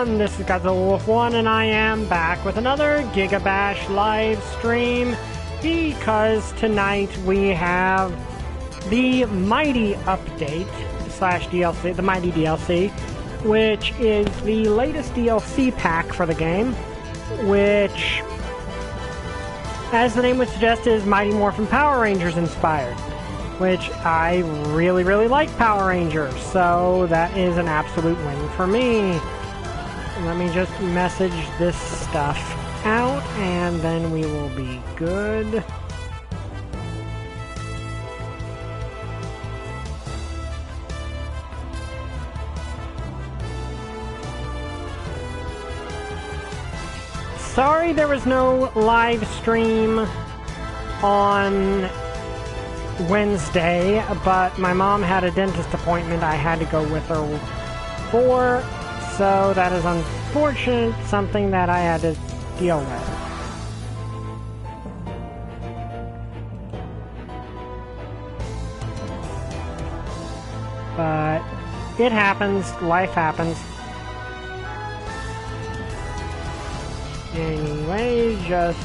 everyone, this is Godzilla Wolf 1 and I am back with another GigaBash Livestream because tonight we have the Mighty Update slash DLC, the Mighty DLC, which is the latest DLC pack for the game, which, as the name would suggest, is Mighty Morphin Power Rangers inspired, which I really like Power Rangers, so that is an absolute win for me. Let me just message this stuff out, and then we will be good. Sorry there was no live stream on Wednesday, but my mom had a dentist appointment I had to go with her for, so that is unfortunate, something that I had to deal with. But it happens, life happens. Anyway, just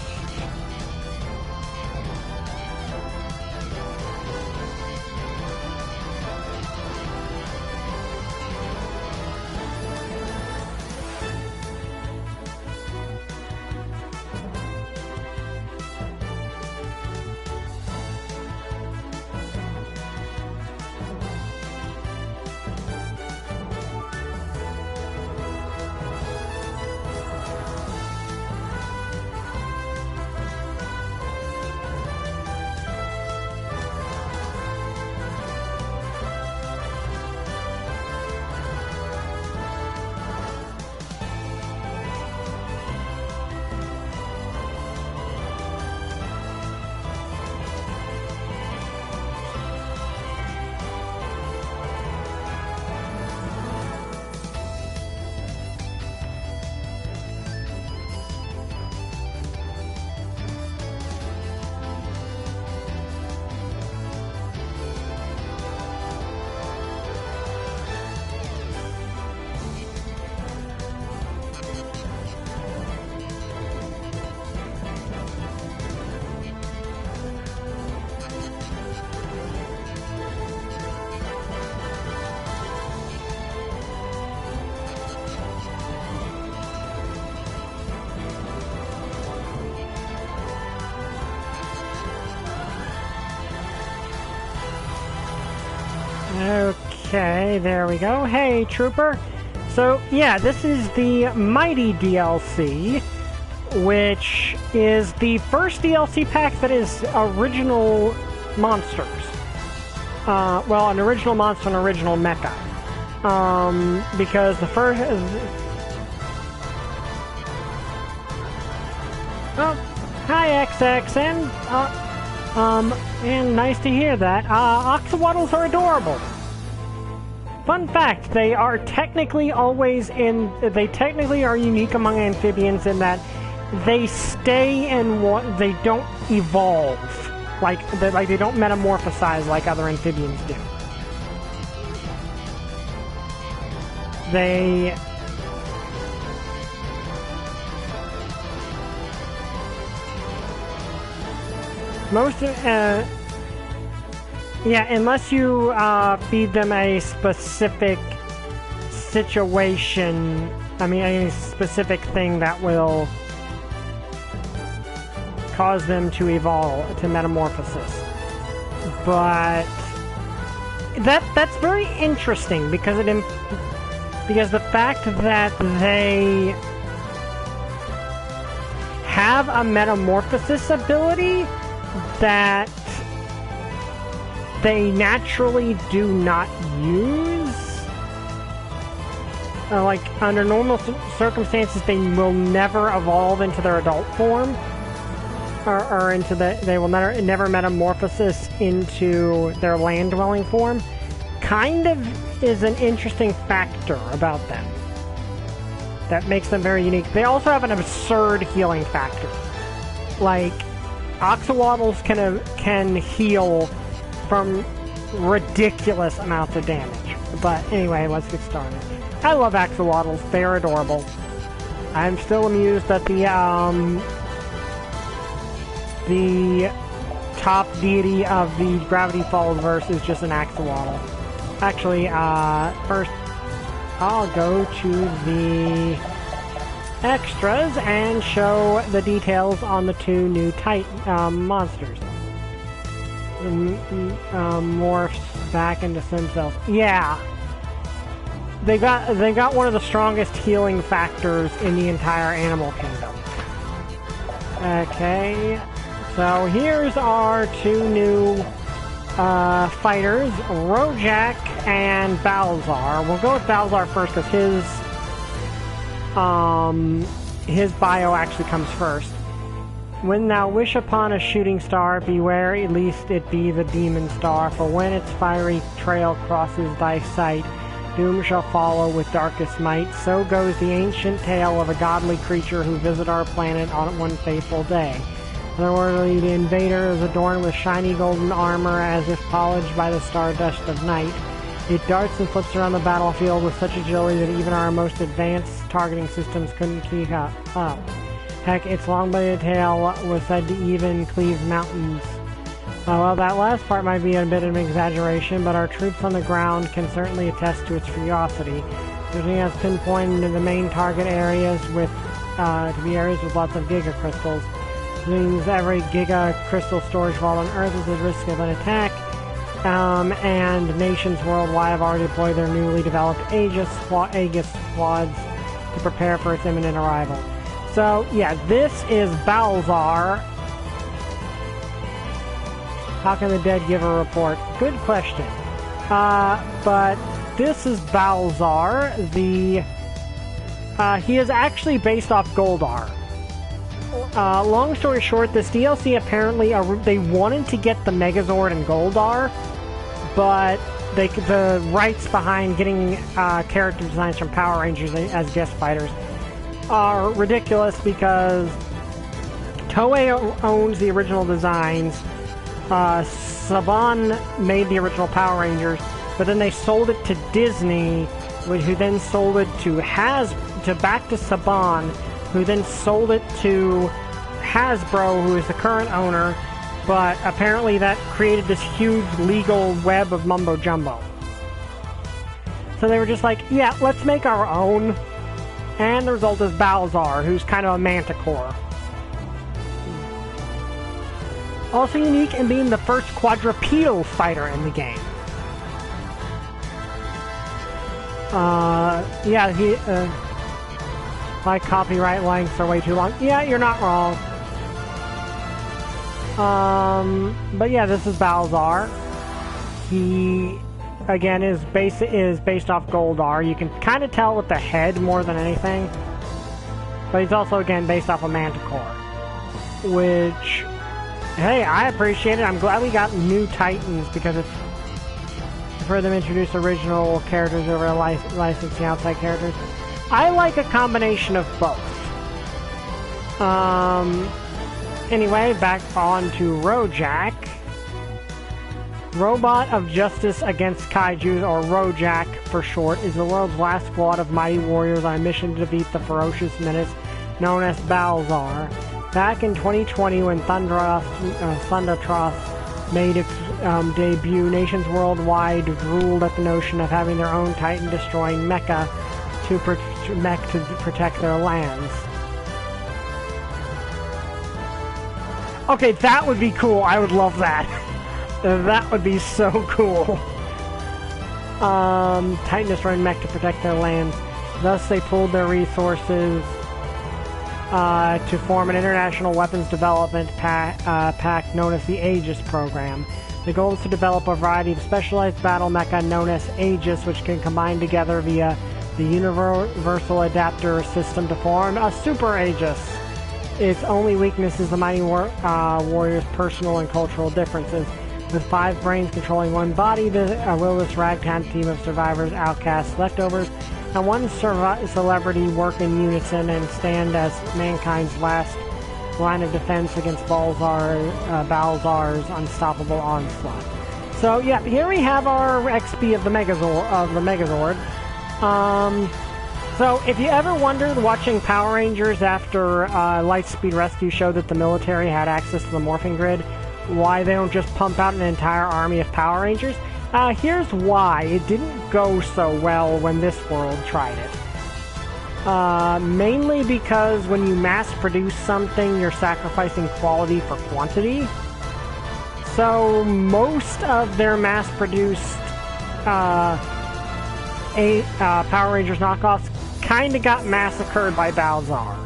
okay, there we go. Hey, Trooper. So, yeah, this is the Mighty DLC, which is the first DLC pack that is original monsters. Well, an original monster and original mecha. Because the first... Oh, hi, XX, and nice to hear that. Oxawaddles are adorable. Fun fact, they are technically they technically are unique among amphibians in that they stay in they don't evolve. Like they don't metamorphosize like other amphibians do. Yeah, unless you feed them a specific situation, a specific thing that will cause them to evolve, to metamorphosis. But that's very interesting because because the fact that they have a metamorphosis ability that they naturally do not use. Like, under normal circumstances, they will never evolve into their adult form. Or into they will never metamorphosis into their land-dwelling form. Kind of is an interesting factor about them. That makes them very unique. They also have an absurd healing factor. Like, Oxawaddles can heal from ridiculous amounts of damage. But anyway, let's get started. I love axolotls. They're adorable. I'm still amused that the top deity of the Gravity Falls verse is just an axolotl. Actually, first I'll go to the extras and show the details on the two new monsters. Morphs back into stem cells. Yeah. They got one of the strongest healing factors in the entire animal kingdom. Okay, so here's our two new fighters, Rojak and Balzar. We'll go with Balzar first because his bio actually comes first. When thou wish upon a shooting star, beware, at least it be the demon star, for when its fiery trail crosses thy sight, doom shall follow with darkest might. So goes the ancient tale of a godly creature who visit our planet on one fateful day. Otherworldly, the invader is adorned with shiny golden armor as if polished by the stardust of night. It darts and flips around the battlefield with such agility that even our most advanced targeting systems couldn't keep up. Heck, its long-bladed tail was said to even cleave mountains. Well, that last part might be a bit of an exaggeration, but our troops on the ground can certainly attest to its ferocity. It has pinpointed the main target areas to be areas with lots of giga crystals. It means every giga crystal storage vault on Earth is at risk of an attack, and nations worldwide have already deployed their newly developed Aegis squads to prepare for its imminent arrival. So, yeah, this is Balzar. How can the dead give a report? Good question. But this is Balzar. He is actually based off Goldar. Long story short, this DLC apparently they wanted to get the Megazord and Goldar, but the rights behind getting character designs from Power Rangers as guest fighters are ridiculous because Toei owns the original designs. Saban made the original Power Rangers, but then they sold it to Disney, who then sold it to back to Saban, who then sold it to Hasbro, who is the current owner, but apparently that created this huge legal web of mumbo jumbo. So they were just like, yeah, let's make our own, and the result is Balzar, who's kind of a manticore. Also unique in being the first quadrupedal fighter in the game. My copyright lengths are way too long. Yeah, you're not wrong. But yeah, this is Balzar. He, again, is based off Goldar. You can kind of tell with the head more than anything. But he's also, again, based off of Manticore. Which, hey, I appreciate it. I'm glad we got new Titans because it's for them to introduce original characters over licensing outside characters. I like a combination of both. Anyway, back on to Rojak. Robot of Justice Against Kaijus, or Rojak for short, is the world's last squad of mighty warriors on a mission to defeat the ferocious menace known as Balzar. Back in 2020, when Thundertross made its debut, nations worldwide drooled at the notion of having their own Titan-destroying mecha to protect their lands. Okay, that would be cool. I would love that. That would be so cool. Titan-destroying mech to protect their lands. Thus, they pooled their resources to form an international weapons development pact known as the Aegis program. The goal is to develop a variety of specialized battle mecha known as Aegis, which can combine together via the universal adapter system to form a super Aegis. Its only weakness is the mighty warrior's personal and cultural differences. With 5 brains controlling one body, will this ragtag team of survivors, outcasts, leftovers, and one celebrity work in unison and stand as mankind's last line of defense against Balzar's unstoppable onslaught. So yeah, here we have our XP of the Megazord. So if you ever wondered watching Power Rangers after Lightspeed Rescue showed that the military had access to the morphing grid, why they don't just pump out an entire army of Power Rangers, here's why. It didn't go so well when this world tried it. Mainly because when you mass produce something, you're sacrificing quality for quantity. So most of their mass-produced Power Rangers knockoffs kind of got massacred by Balzar,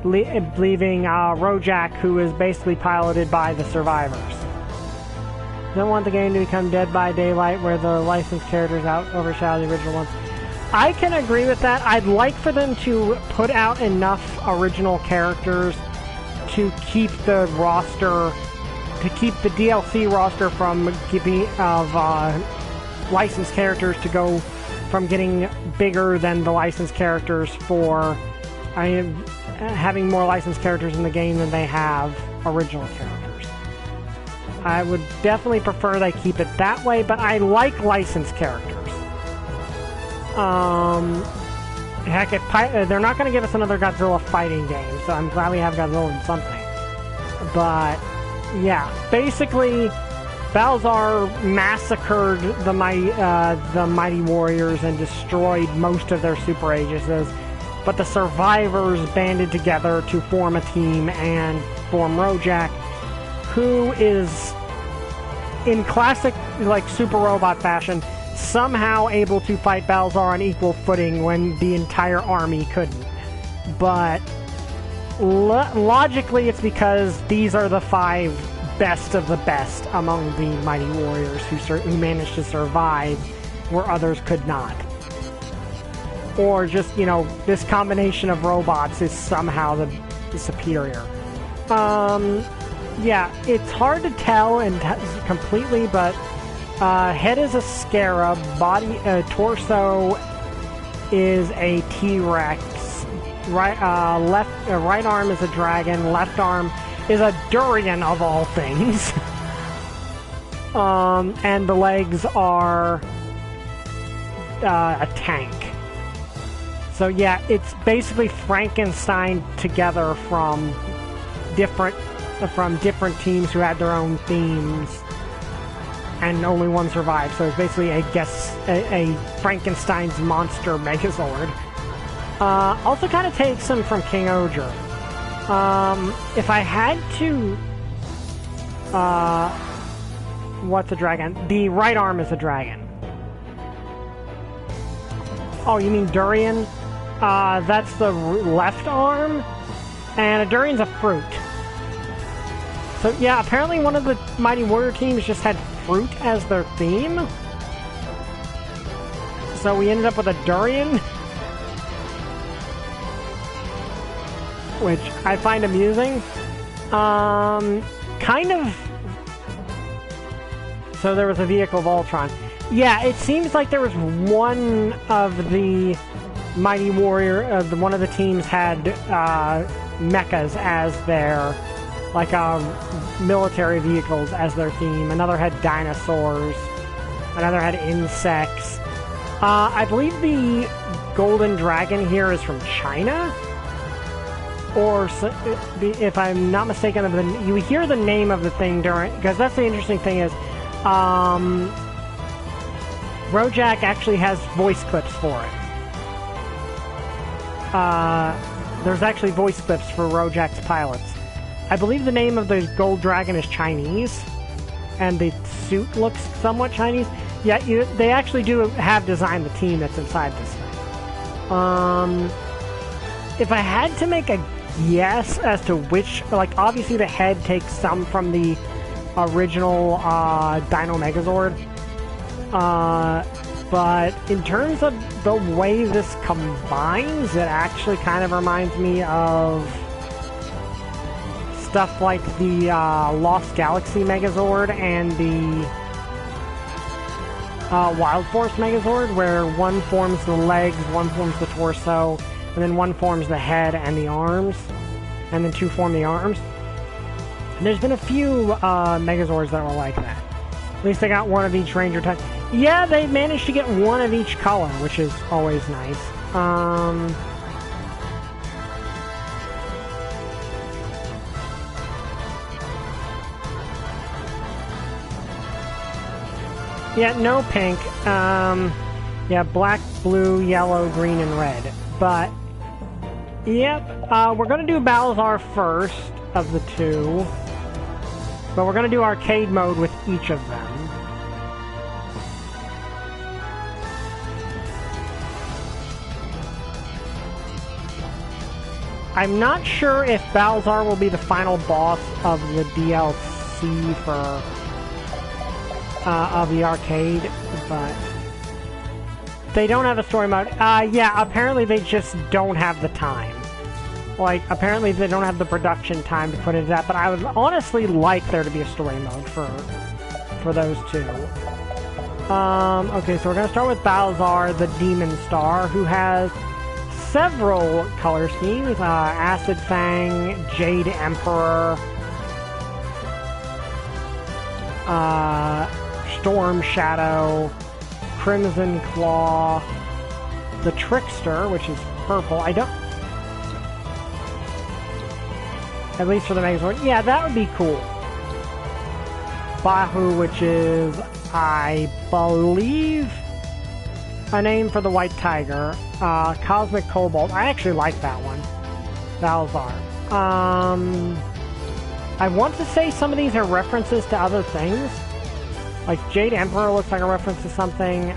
leaving Rojak, who is basically piloted by the survivors. Don't want the game to become Dead by Daylight, where the licensed characters overshadow the original ones. I can agree with that. I'd like for them to put out enough original characters to keep the roster, to keep the DLC roster from keeping licensed characters to go from getting bigger than the licensed characters for having more licensed characters in the game than they have original characters. I would definitely prefer they keep it that way, but I like licensed characters. Heck, they're not going to give us another Godzilla fighting game, so I'm glad we have Godzilla in something. But, yeah, basically, Balzar massacred the Mighty Warriors and destroyed most of their Super Aegises, but the survivors banded together to form a team and form Rojak, who is, in classic, super robot fashion, somehow able to fight Balzar on equal footing when the entire army couldn't. But logically, it's because these are the 5 best of the best among the Mighty Warriors who managed to survive where others could not. Or just, this combination of robots is somehow the superior. Yeah, it's hard to tell completely, but head is a scarab, torso is a T-Rex, right arm is a dragon, left arm is a durian of all things. And the legs are a tank. So yeah, it's basically Frankenstein together from different teams who had their own themes, and only one survived. So it's basically, a Frankenstein's monster Megazord. Also kind of takes them from King Oger. If I had to... what's a dragon? The right arm is a dragon. Oh, you mean durian? That's the left arm, and a durian's a fruit. So yeah, apparently one of the Mighty Warrior teams just had fruit as their theme. So we ended up with a durian, which I find amusing. Kind of... So there was a vehicle of Voltron. Yeah, it seems like there was one of the Mighty Warrior, one of the teams had mechas as their, military vehicles as their theme. Another had dinosaurs. Another had insects. I believe the Golden Dragon here is from China. Or, if I'm not mistaken, you hear the name of the thing during... Because that's the interesting thing is... Rojak actually has voice clips for it. There's actually voice clips for Rojak's pilots. I believe the name of the Gold Dragon is Chinese, and the suit looks somewhat Chinese. Yeah, they actually do have designed the team that's inside this thing. If I had to make a guess as to which... obviously the head takes some from the original Dino Megazord. But in terms of the way this combines, it actually kind of reminds me of stuff like the Lost Galaxy Megazord and the Wild Force Megazord, where one forms the legs, one forms the torso, and then one forms the head and the arms, and then 2 form the arms. And there's been a few Megazords that were like that. At least they got one of each Ranger type. Yeah, they managed to get one of each color, which is always nice. Yeah, no pink. Yeah, black, blue, yellow, green, and red. But, yep, we're gonna do Balzar first of the two. But we're gonna do arcade mode with each of them. I'm not sure if Balzar will be the final boss of the DLC for of the arcade, but they don't have a story mode. Yeah, apparently they just don't have the time. Like, apparently they don't have the production time to put into that, but I would honestly like there to be a story mode for those two. Okay, so we're gonna start with Balzar, the Demon Star, who has several color schemes. Acid Fang, Jade Emperor, Storm Shadow, Crimson Claw, the Trickster, which is purple. I don't... At least for the Megazord. Yeah, that would be cool. Bahu, which is, I believe, a name for the White Tiger. Cosmic Cobalt. I actually like that one. Balzar. I want to say some of these are references to other things. Like Jade Emperor looks like a reference to something.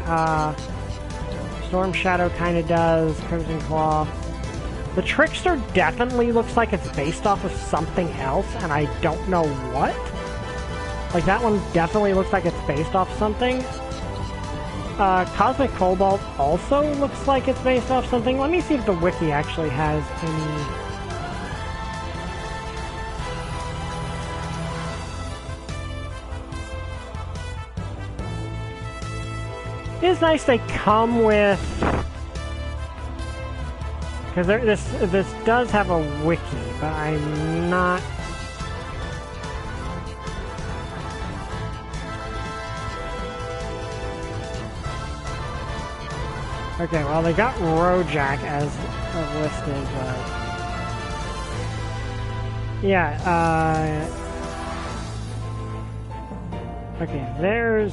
Storm Shadow kind of does. Crimson Claw. The Trickster definitely looks like it's based off of something else, and I don't know what. Like, that one definitely looks like it's based off something. Cosmic Cobalt also looks like it's based off something. Let me see if the wiki actually has any... It is nice they come with... Because this does have a wiki, but I'm not... Okay, well, they got Rojak as listed, but... Yeah, okay, there's...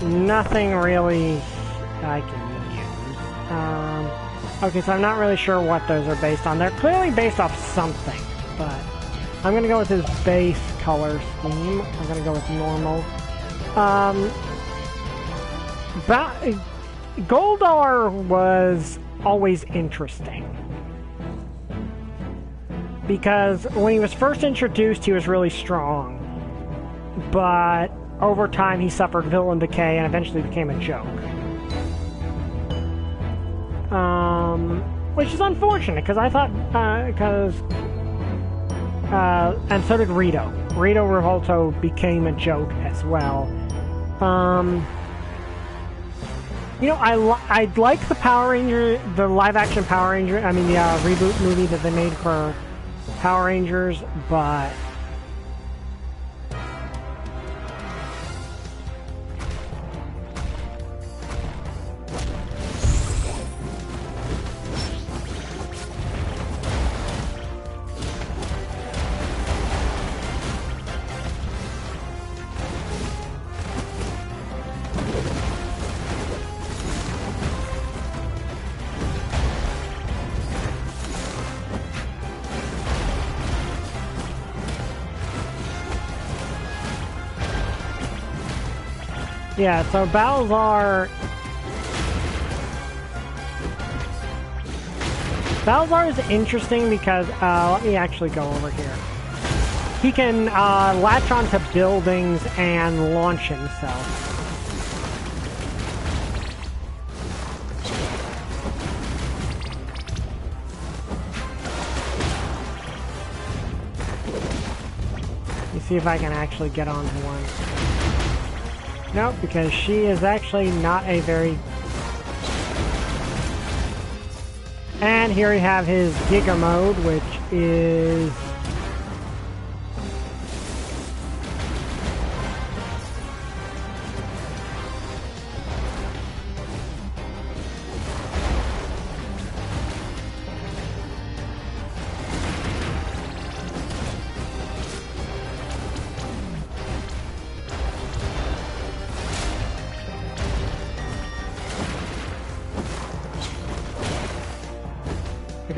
nothing really I can use. Okay, so I'm not really sure what those are based on. They're clearly based off something, but... I'm gonna go with his base color scheme. I'm gonna go with normal. Goldar was always interesting. Because when he was first introduced, he was really strong. But over time, he suffered villain decay and eventually became a joke. Which is unfortunate, because I thought... and so did Rito. Rito Revolto became a joke as well. You know, I like the Power Ranger, the live-action Power Ranger, I mean the reboot movie that they made for Power Rangers, but... Yeah, so Balzar is interesting because, let me actually go over here. He can latch onto buildings and launch himself. Let me see if I can actually get onto one. Nope, because she is actually not a very... And here we have his Giga mode, which is...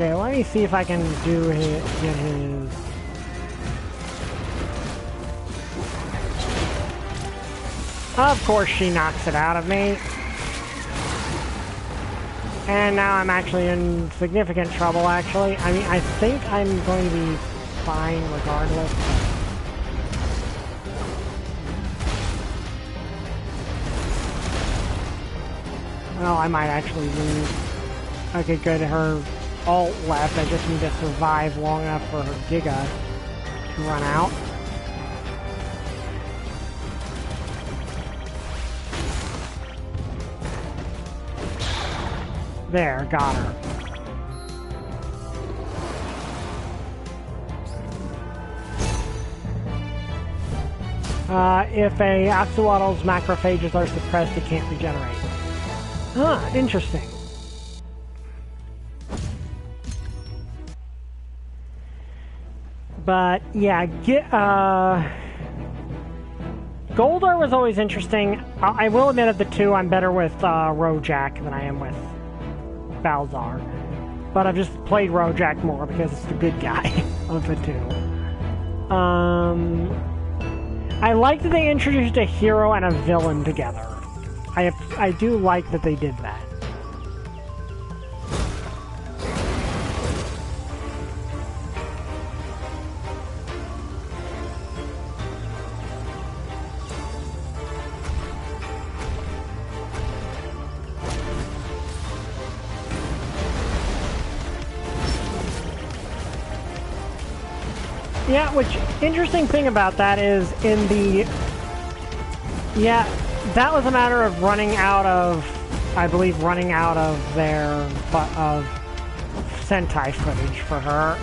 Okay, let me see if I can get his... Of course she knocks it out of me. And now I'm actually in significant trouble, actually. I mean, I think I'm going to be fine regardless. Well, I might actually lose. Okay, good. Her ult left. I just need to survive long enough for her Giga to run out. There, got her. If a axolotl's macrophages are suppressed, it can't regenerate. Huh, interesting. But, yeah, Goldar was always interesting. I will admit of the two, I'm better with Rojak than I am with Balzar. But I've just played Rojak more because it's the good guy of the two. I like that they introduced a hero and a villain together. I do like that they did that. Yeah, which, interesting thing about that is in the... Yeah, that was a matter of running out of... I believe running out of their... of Sentai footage for her.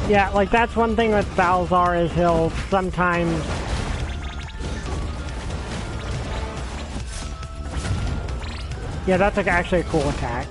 Yeah, like, that's one thing with Balzar is he'll sometimes... Yeah, that's like actually a cool attack.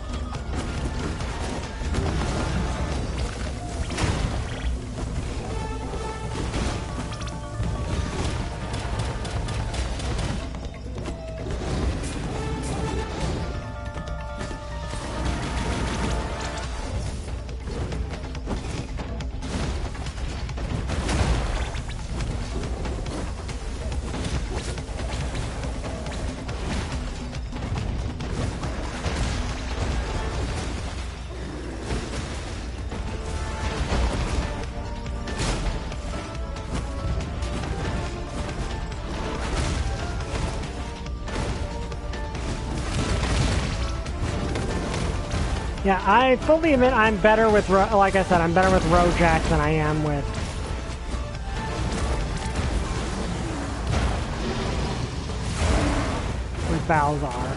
Yeah, I fully admit I'm better with, like I said, I'm better with Rojak than I am with... Balzar.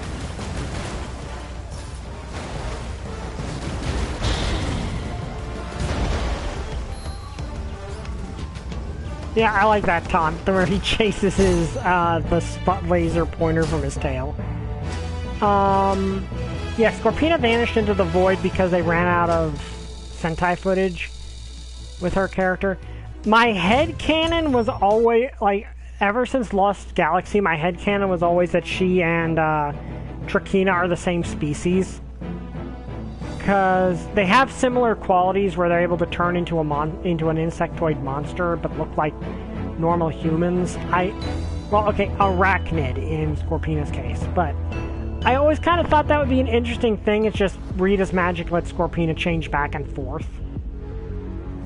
Yeah, I like that taunt where he chases his, the spot laser pointer from his tail. Yeah, Scorpina vanished into the void because they ran out of Sentai footage with her character. My headcanon was always, like, ever since Lost Galaxy, my headcanon was always that she and Trakina are the same species. Because they have similar qualities where they're able to turn into an insectoid monster but look like normal humans. Well, okay, arachnid in Scorpina's case, but... I always kind of thought that would be an interesting thing. It's just Rita's magic lets Scorpina change back and forth.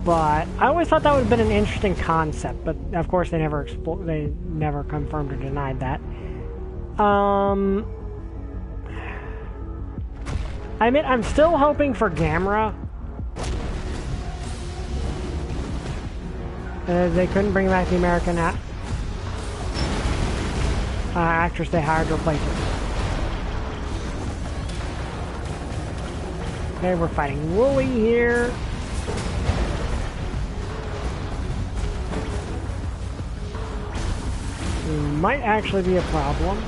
But I always thought that would have been an interesting concept. But of course, they never confirmed or denied that. I admit, I'm still hoping for Gamera. They couldn't bring back the American actress they hired to replace her. Okay, we're fighting Wooly here. Might actually be a problem.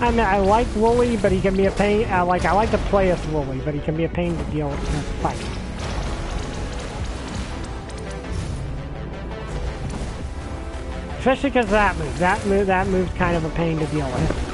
I mean, I like Wooly, but he can be a pain. I like to play as Wooly, but he can be a pain to deal with in a fight. Especially because that move's kind of a pain to deal with.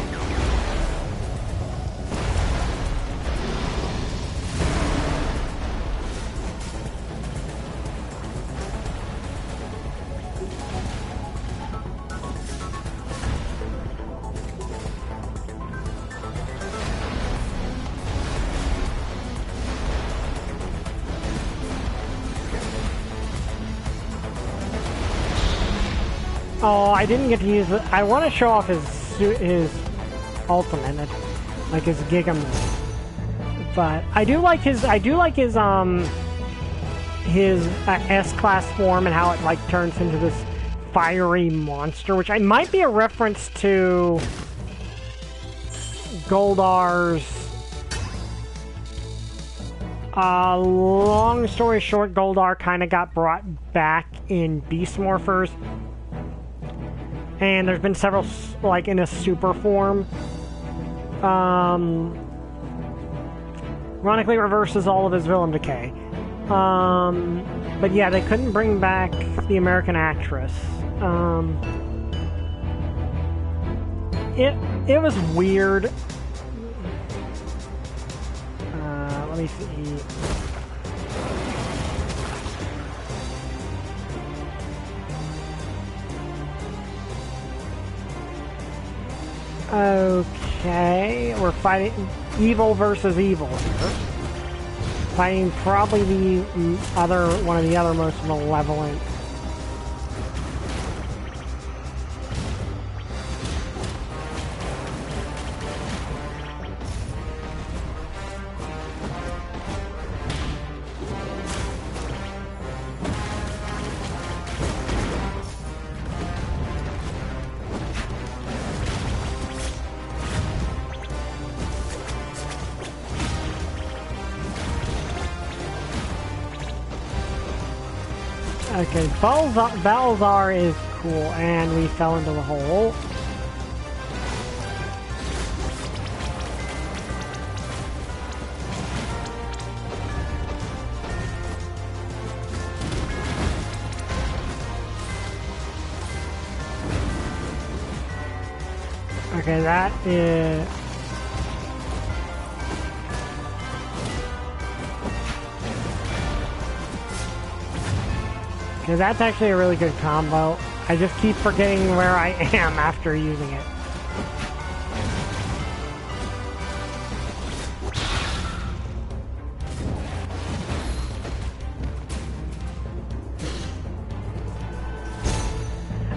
Oh, I didn't get to use it. I want to show off his ultimate, like his Giga move. But I do like his S-class form and how it like turns into this fiery monster, which might be a reference to Goldar's. Long story short, Goldar kind of got brought back in Beast Morphers. And there's been several, like, in a super form. Ironically reverses all of his villain decay. But yeah, they couldn't bring back the American actress. It was weird. Let me see. Okay, we're fighting evil versus evil here. Fighting probably one of the other most malevolent. Okay, Balzar is cool, and we fell into the hole. Okay, that is... Okay, that's actually a really good combo. I just keep forgetting where I am after using it.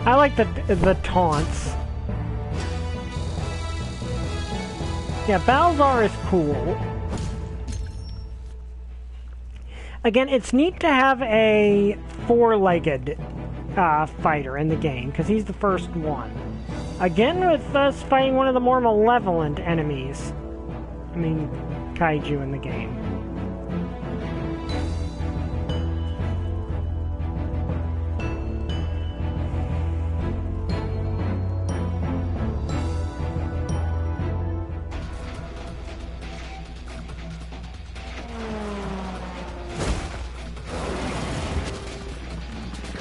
I like the taunts. Yeah, Balzar is cool. Again, it's neat to have a four-legged fighter in the game, because he's the first one. Again, with us fighting one of the more malevolent enemies. I mean, kaiju in the game.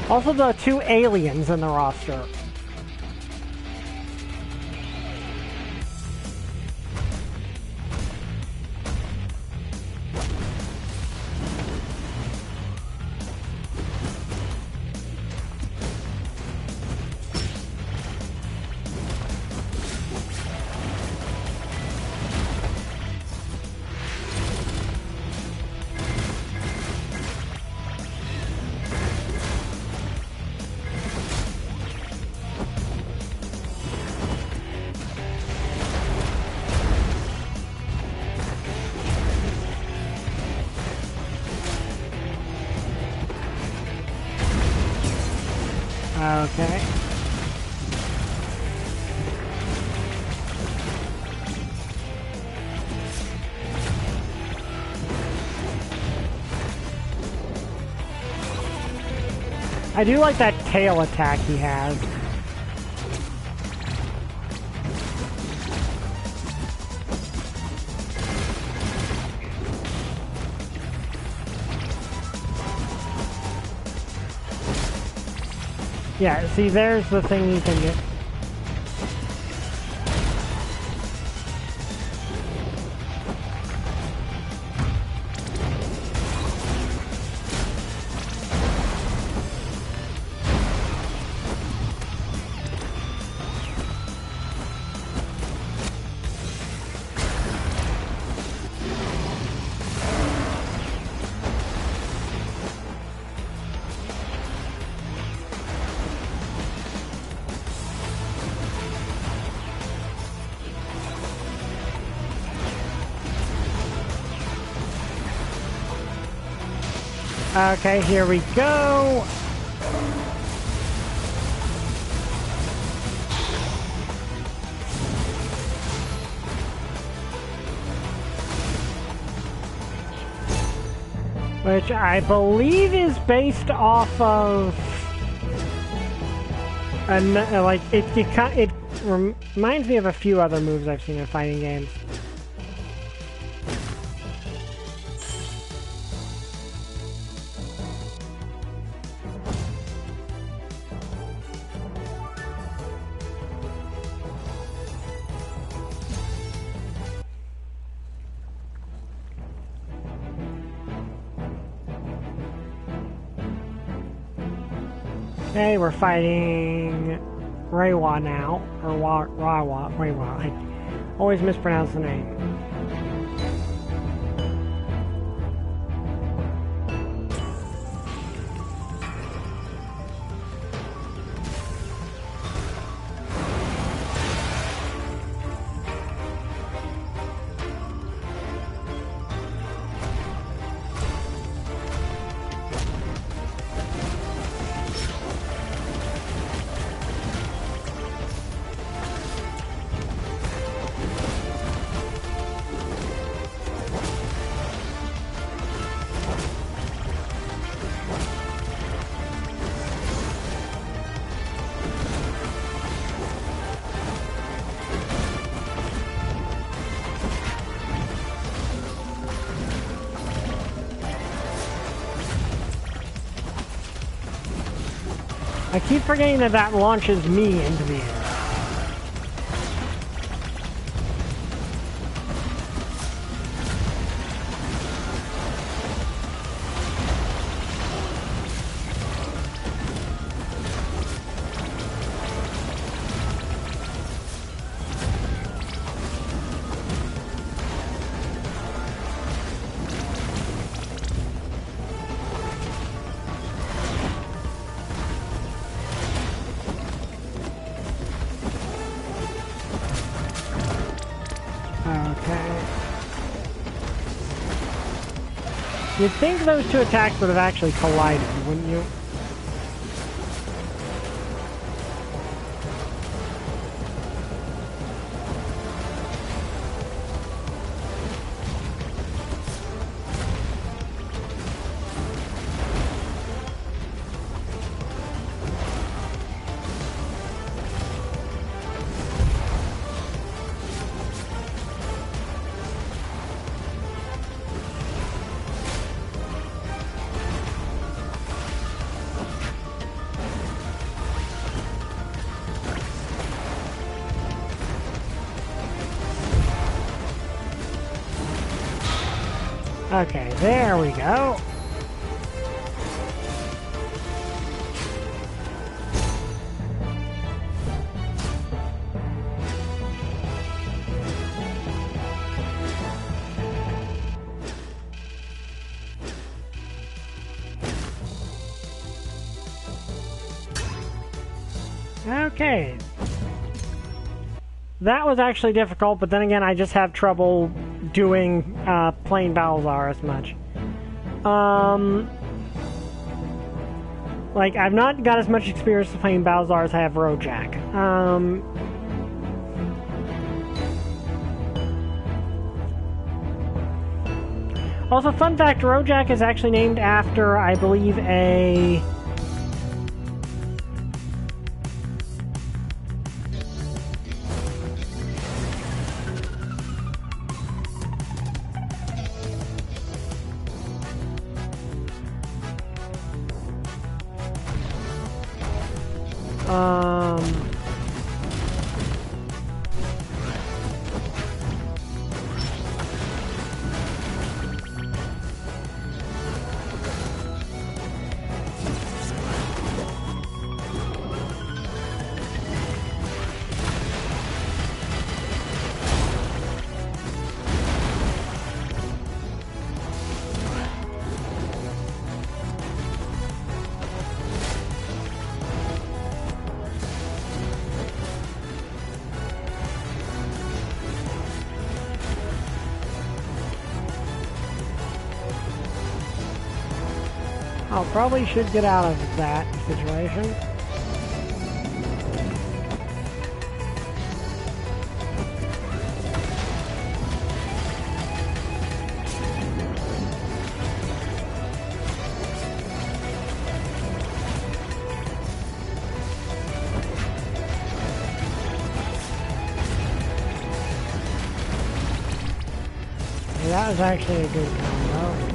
Also, the two aliens in the roster. Okay. I do like that tail attack he has. Yeah, see, there's the thing you can get. Okay, here we go. Which I believe is based off of, like it reminds me of a few other moves I've seen in fighting games. Okay, we're fighting Reiwa now, or Reiwa. I always mispronounce the name. I keep forgetting that that launches me into the air. You'd think those two attacks would have actually collided, wouldn't you? Okay, there we go. Okay. That was actually difficult, but then again, I just have trouble doing plain Balzar as much. Like, I've not got as much experience playing Balzar as I have Rojak. Also, fun fact, Rojak is actually named after, I believe, a... I'll probably should get out of that situation. Yeah, that was actually a good combo.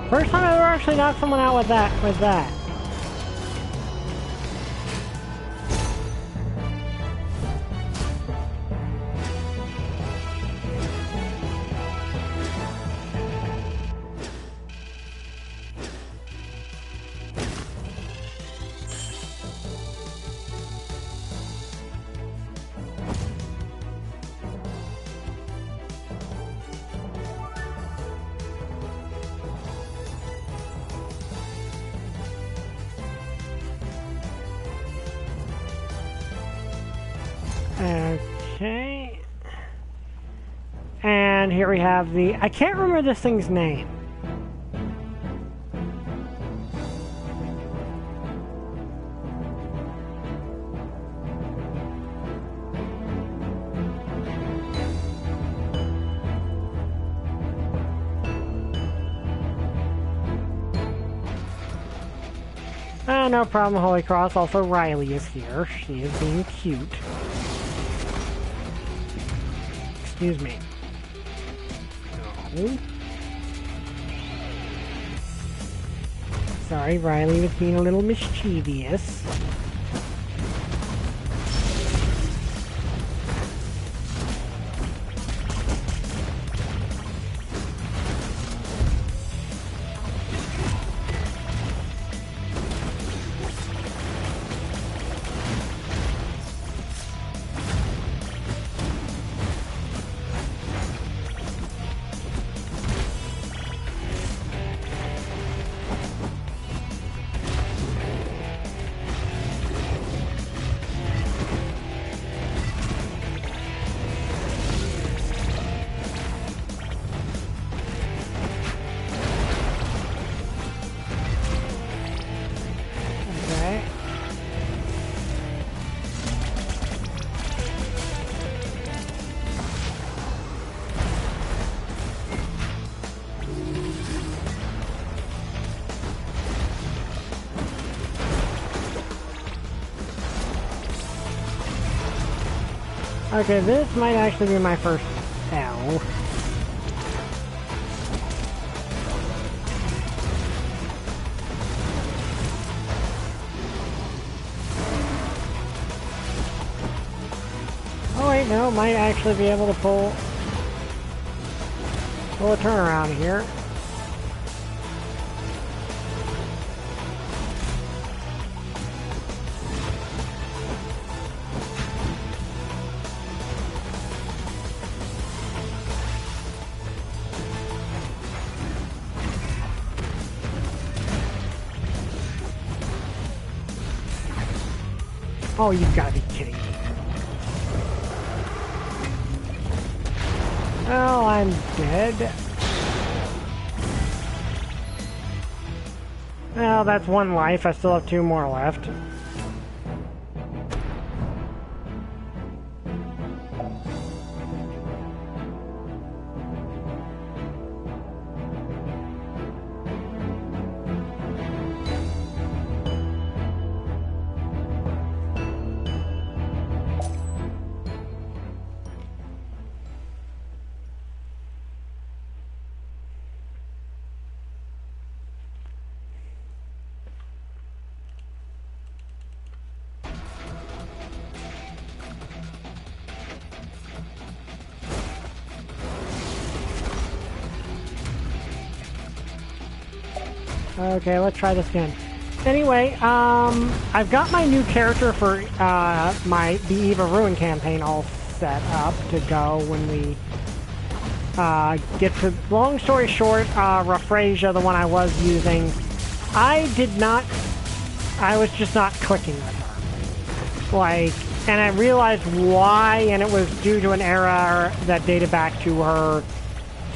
First time I've ever actually knocked someone out with that. Okay. And here we have the... I can't remember this thing's name. No problem, Holy Cross. Also, Riley is here. She is being cute. Excuse me. No. Sorry, Riley was being a little mischievous. Okay, this might actually be my first L. Oh wait, no, might actually be able to pull a turnaround here. Oh, you've got to be kidding me. Well, I'm dead. Well, that's one life. I still have 2 more left. Okay, let's try this again. Anyway, I've got my new character for the Eve of Ruin campaign all set up to go when we get to... Long story short, Raphrasia, the one I was using, I was just not clicking with her. Like, and I realized why, and it was due to an error that dated back to her,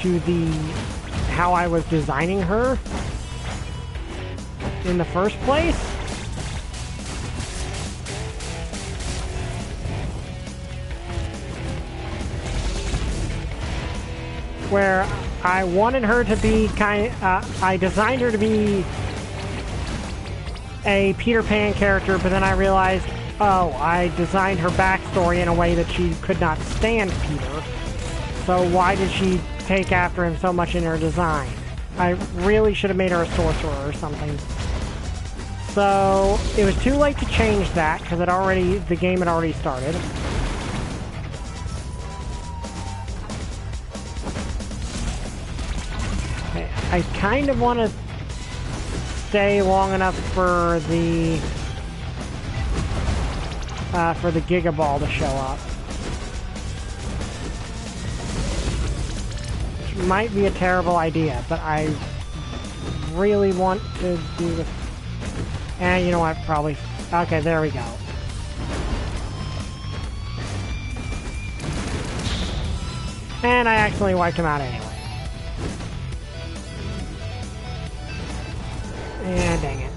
to how I was designing her in the first place. Where I wanted her to be I designed her to be a Peter Pan character, but then I realized, oh, I designed her backstory in a way that she could not stand Peter. So why did she take after him so much in her design? I really should have made her a sorcerer or something. So it was too late to change that because the game had already started. Okay, I kind of want to stay long enough for the Gigaball to show up. Which might be a terrible idea, but I really want to do this. And you know what, probably... Okay, there we go. And I accidentally wiped him out anyway. And dang it.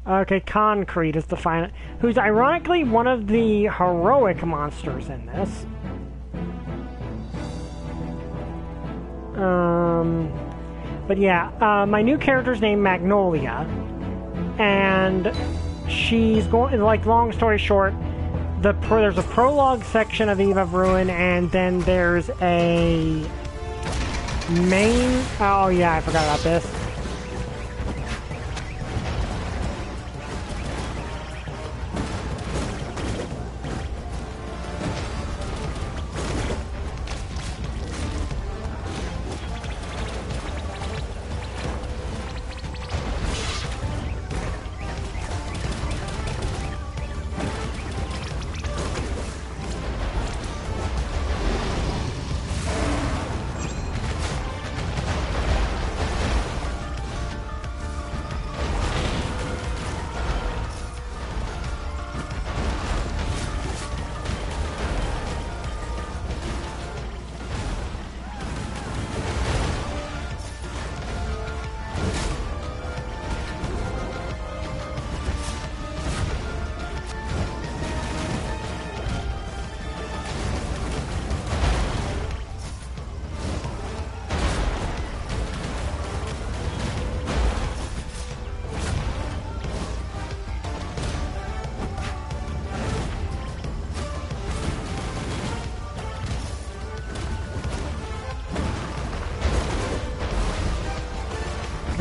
Okay, Concrete is the final... Who's ironically one of the heroic monsters in this. But yeah, my new character's named Magnolia. And she's going... Like, long story short, there's a prologue section of Eve of Ruin, and then there's a main... Oh yeah, I forgot about this.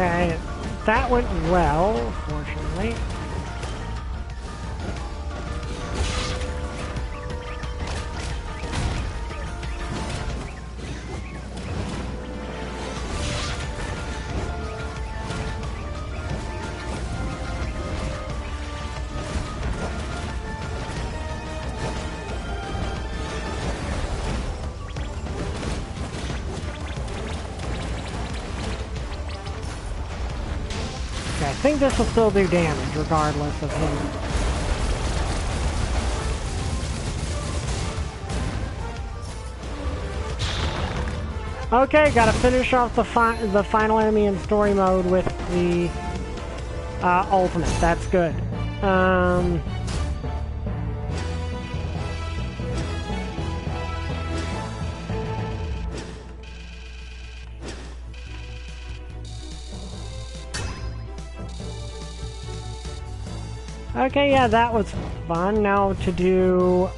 Okay, that went well, fortunately. I think this will still do damage, regardless of him. Okay, gotta finish off the final enemy in story mode with the ultimate. That's good. Okay, yeah, that was fun. Now to do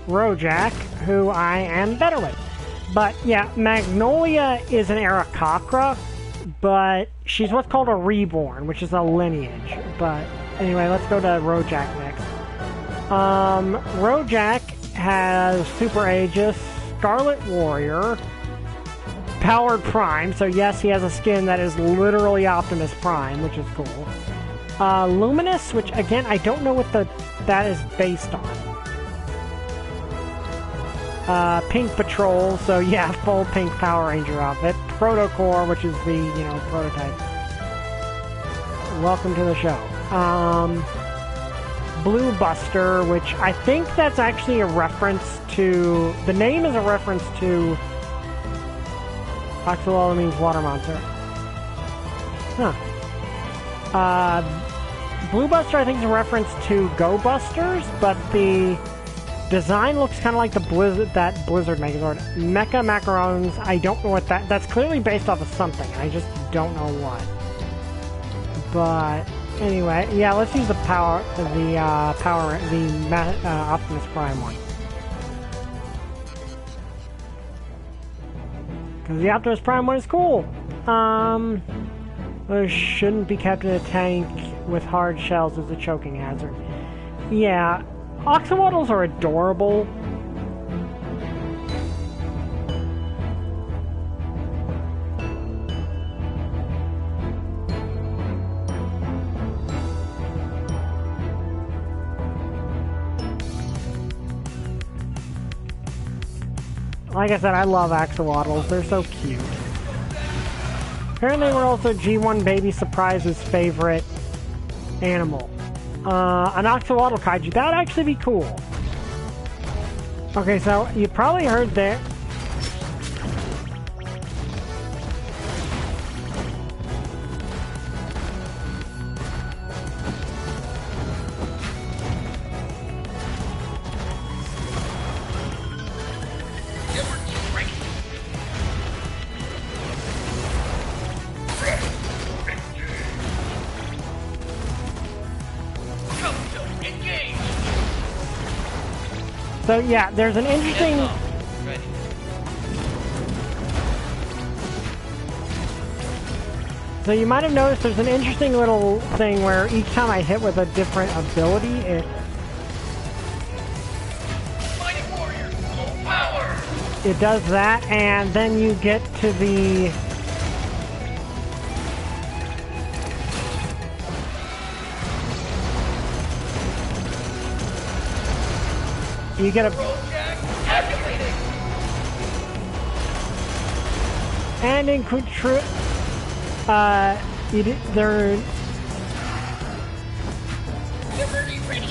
Rojak, who I am better with. But yeah, Magnolia is an Aarakocra, but she's what's called a reborn, which is a lineage. But anyway, let's go to Rojak next. Rojak has Super Aegis, Scarlet Warrior, Powered Prime, so yes, he has a skin that is literally Optimus Prime, which is cool. Luminous, which again, I don't know what that is based on. Pink Patrol, so yeah, full pink Power Ranger outfit. Protocore, which is the, prototype. Welcome to the show. Blue Buster, which I think that's actually a reference to... The name is a reference to... Oxalola means water monster. Huh. Blue Buster, I think, is a reference to Go Busters, but the design looks kind of like the Blizzard Megazord. Mecha Macarons, I don't know what that's clearly based off of something. I just don't know what. But anyway, yeah, let's use the Optimus Prime one. Because the Optimus Prime one is cool. It shouldn't be kept in a tank with hard shells as a choking hazard. Yeah, Oxalotls are adorable. Like I said, I love axolotls. They're so cute. Apparently, we're also G1 Baby Surprise's favorite animal. An axolotl kaiju. That would actually be cool. Okay, so you probably heard that. So yeah, there's an interesting... So you might have noticed there's an interesting little thing where each time I hit with a different ability, it does that, and then you get to the... You get a... And in they're... Ready.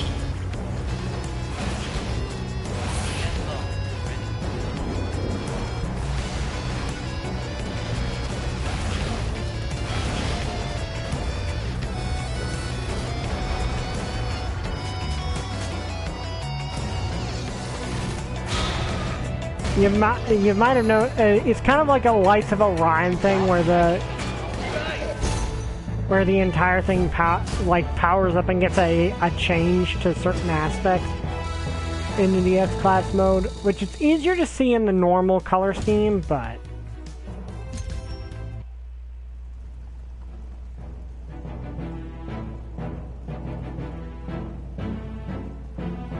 You might have known it's kind of like a Lights of Orion thing where the entire thing powers up and gets a change to certain aspects in the S-Class mode, which is easier to see in the normal color scheme, but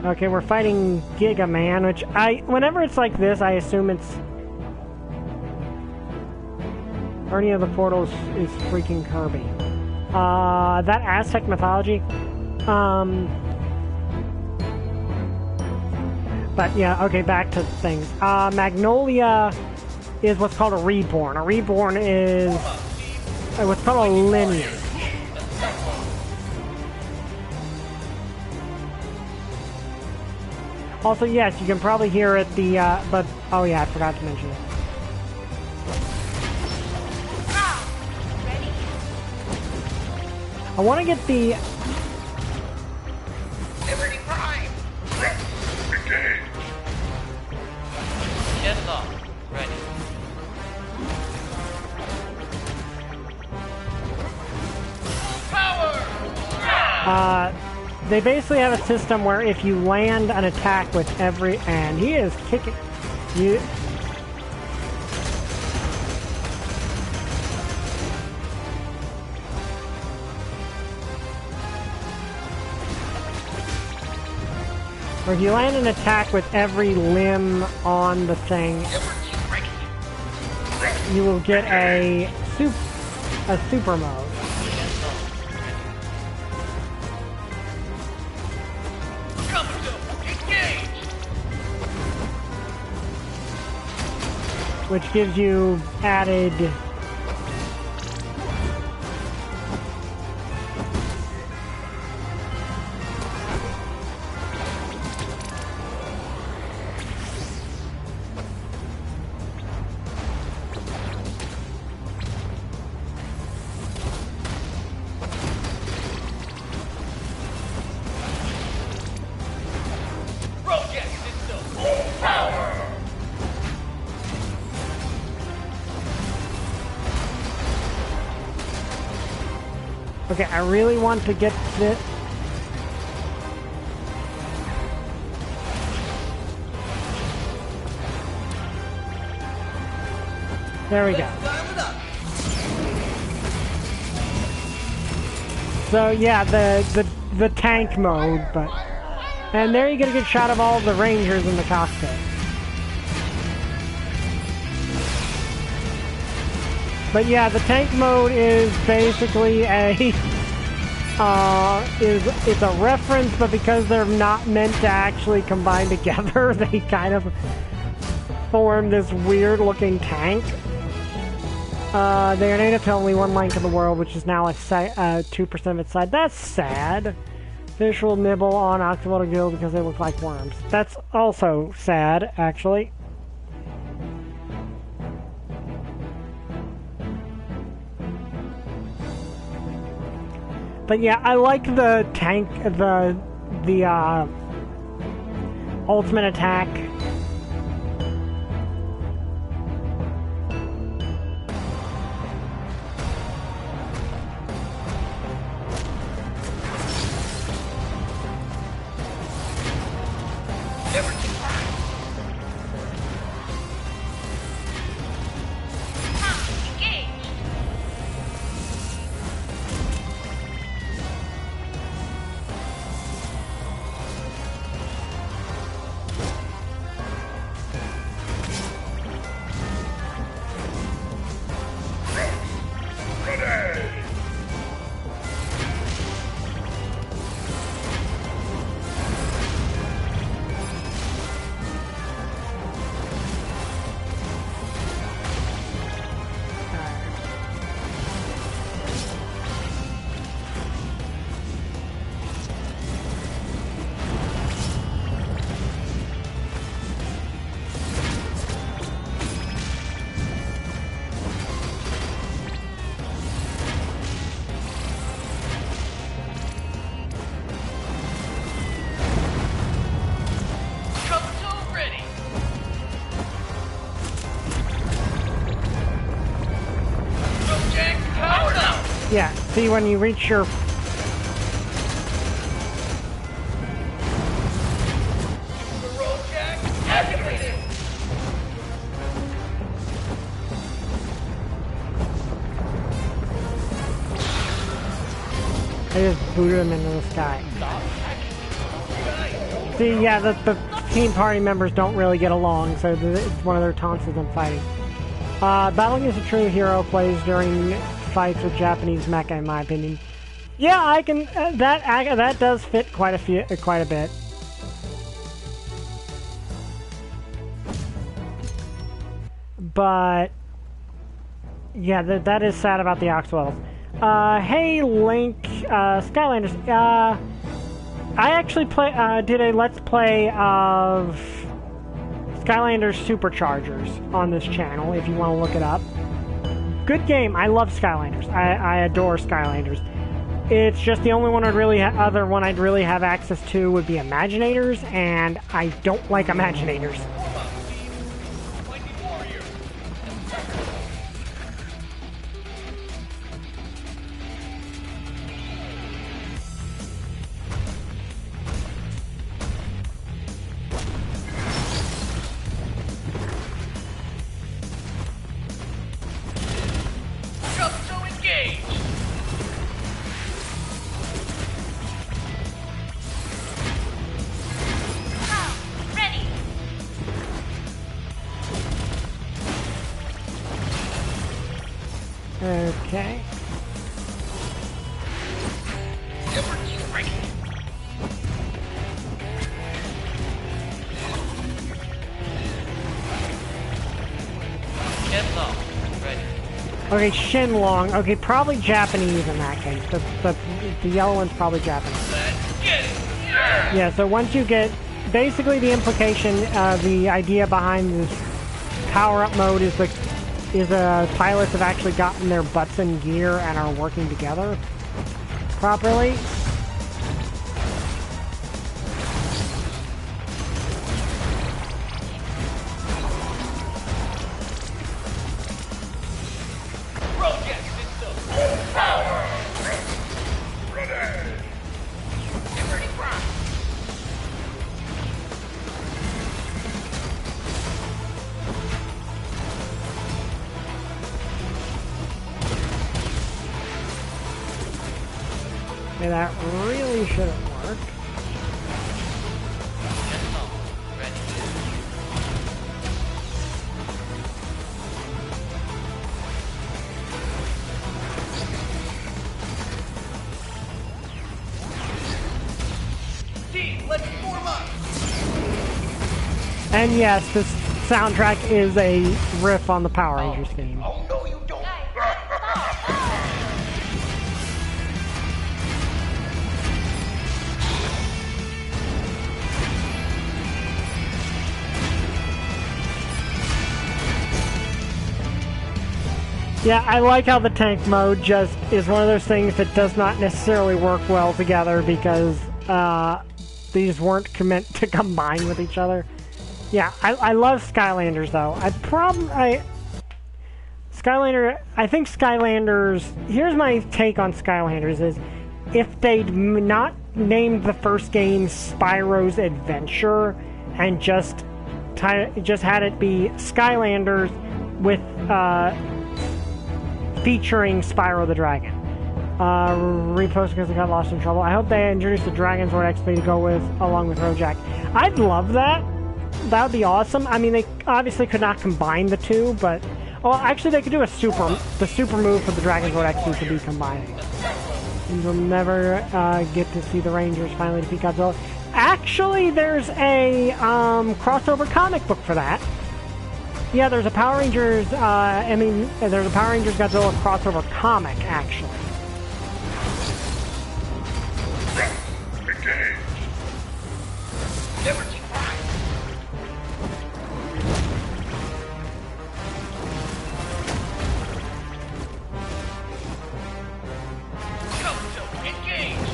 Okay, we're fighting Giga Man, which whenever it's like this, I assume it's... Or any of the portals is freaking Kirby. That Aztec mythology, but yeah, okay, back to things. Magnolia is what's called a reborn. A reborn is what's called a lineage. Also, yes, you can probably hear it, but, oh yeah, I forgot to mention it. I want to get the... Liberty Prime! Engage! Deadlock. Ready. Power! They basically have a system where if you land an attack with every... And he is kicking... You... Or if you land an attack with every limb on the thing, you will get a super mode. Which gives you added... Okay, I really want to get this. There we go. So yeah, the tank mode, but and there you get a good shot of all the Rangers in the cockpit. But yeah, the tank mode is basically it's a reference, but because they're not meant to actually combine together, they kind of form this weird-looking tank. They are native to only one link in the world, which is now 2% of its size. That's sad. Fish will nibble on octomotor gills because they look like worms. That's also sad, actually. But yeah, I like the tank, the ultimate attack. Yeah, see when you reach your... I just booted him into the sky. See, yeah, the team party members don't really get along, so it's one of their taunts of them fighting. Battling as a true hero plays during fights with Japanese mecha, in my opinion. Yeah, I can. That does fit quite a bit. But yeah, that is sad about the Oxwells. Hey, Link, Skylanders. I actually did a Let's Play of Skylanders Superchargers on this channel, if you want to look it up. Good game. I love Skylanders. I adore Skylanders. It's just the only one other one I'd really have access to would be Imaginators, and I don't like Imaginators. Okay. Okay, Shenlong. Okay, probably Japanese in that case. The yellow one's probably Japanese. Yeah, so once you get... Basically, the implication, the idea behind this power-up mode is pilots have actually gotten their butts in gear and are working together properly. Okay, that really shouldn't work. Let's form up. And yes, this soundtrack is a riff on the Power Rangers game. Oh, no, you don't. Yeah, I like how the tank mode just is one of those things that does not necessarily work well together because these weren't meant to combine with each other. Yeah, I love Skylanders though. I think Skylanders, here's my take on Skylanders is if they'd not named the first game Spyro's Adventure and just had it be Skylanders with featuring Spyro the Dragon. Repost because they got lost in trouble. I hope they introduce the Dragon's Lord XP to go with along with Rojak. I'd love that. That would be awesome. I mean, they obviously could not combine the two, but well, actually, they could do the super move for the Dragon's Lord XP to be combining. And you'll never get to see the Rangers finally defeat Godzilla. Actually, there's a crossover comic book for that. Yeah, there's a Power Rangers, there's a Power Rangers Godzilla crossover comic, actually. Engage. Liberty Prime. Engage.